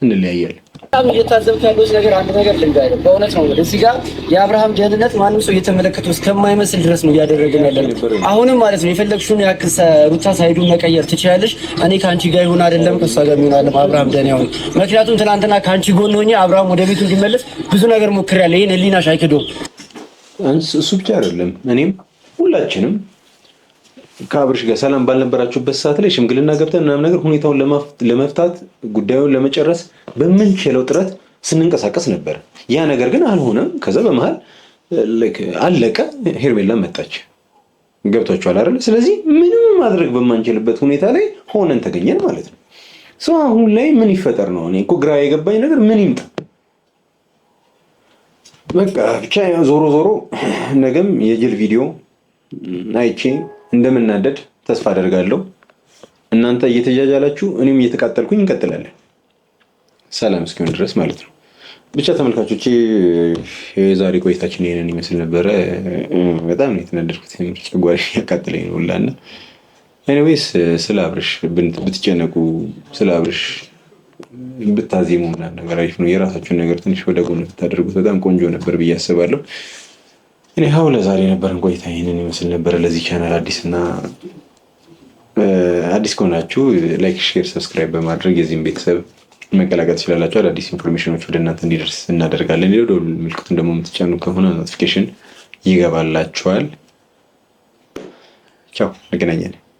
[SPEAKER 2] እንለያያለን።
[SPEAKER 5] በጣም እየታዘብክ ያለው ነገር አንድ ነገር ልንገርህ፣ በእውነት ነው። እዚህ ጋር የአብርሃም ደህንነት ማንም ሰው እየተመለከተው እስከማይመስል ድረስ ነው እያደረግን ያለነው። አሁንም ማለት ነው የፈለግሽውን ያክል ሩታ ሳይዱን መቀየር ትችላለሽ። እኔ ከአንቺ ጋር ይሆን አይደለም ከሷ ጋር ይሆን አይደለም አብርሃም ደህና ይሁን። ምክንያቱም ትናንትና ከአንቺ ጎን ሆኜ አብርሃም ወደ ቤቱ እንዲመለስ ብዙ ነገር ሞክሬያለሁ። ይሄን ህሊናሽ አይክዶም።
[SPEAKER 2] እሱ ብቻ አይደለም፣ እኔም ሁላችንም ከአብርሽ ጋር ሰላም ባልነበራችሁበት ሰዓት ላይ ሽምግልና ገብተን ምናምን ነገር ሁኔታውን ለመፍታት ጉዳዩን ለመጨረስ በምንችለው ጥረት ስንንቀሳቀስ ነበር። ያ ነገር ግን አልሆነም። ከዛ በመሃል አለቀ። ሄርሜላ መጣች። ገብቷችኋል አይደል? ስለዚህ ምንም ማድረግ በማንችልበት ሁኔታ ላይ ሆነን ተገኘን ማለት ነው። ሰው አሁን ላይ ምን ይፈጠር ነው? እኔ እኮ ግራ የገባኝ ነገር ምን ይምጣ? በቃ ብቻ ዞሮ ዞሮ ነገም የጅል ቪዲዮ አይቼ እንደምናደድ ተስፋ አደርጋለሁ። እናንተ እየተጃጃላችሁ እኔም እየተቃጠልኩኝ እንቀጥላለን፣ ሰላም እስኪሆን ድረስ ማለት ነው። ብቻ ተመልካቾቼ የዛሬ ቆይታችን ይሄንን ይመስል ነበረ። በጣም ነው የተናደድኩት፣ ጨጓራዬ ያቃጥለኝ ነው ሁላና። ኤኒዌይስ ስለ አብርሽ ብትጨነቁ፣ ስለ አብርሽ ብታዜሙ ምናምን ነገር አሪፍ ነው። የራሳችሁን ነገር ትንሽ ወደ ጎን ብታደርጉት በጣም ቆንጆ ነበር ብዬ አስባለሁ። እኔ ለዛሬ የነበረን ቆይታ ይህንን ይመስል ነበረ። ለዚህ ቻናል አዲስ ከሆናችሁ ላይክ፣ ሼር፣ ሰብስክራይብ በማድረግ የዚህም ቤተሰብ መቀላቀል ትችላላችሁ። አዳዲስ ኢንፎርሜሽኖች ወደ እናንተ እንዲደርስ እናደርጋለን። ሌላው ደወል ምልክቱን ደግሞ የምትጫኑ ከሆነ ኖቲፊኬሽን ይገባላችኋል። ቻው፣ እንገናኛለን።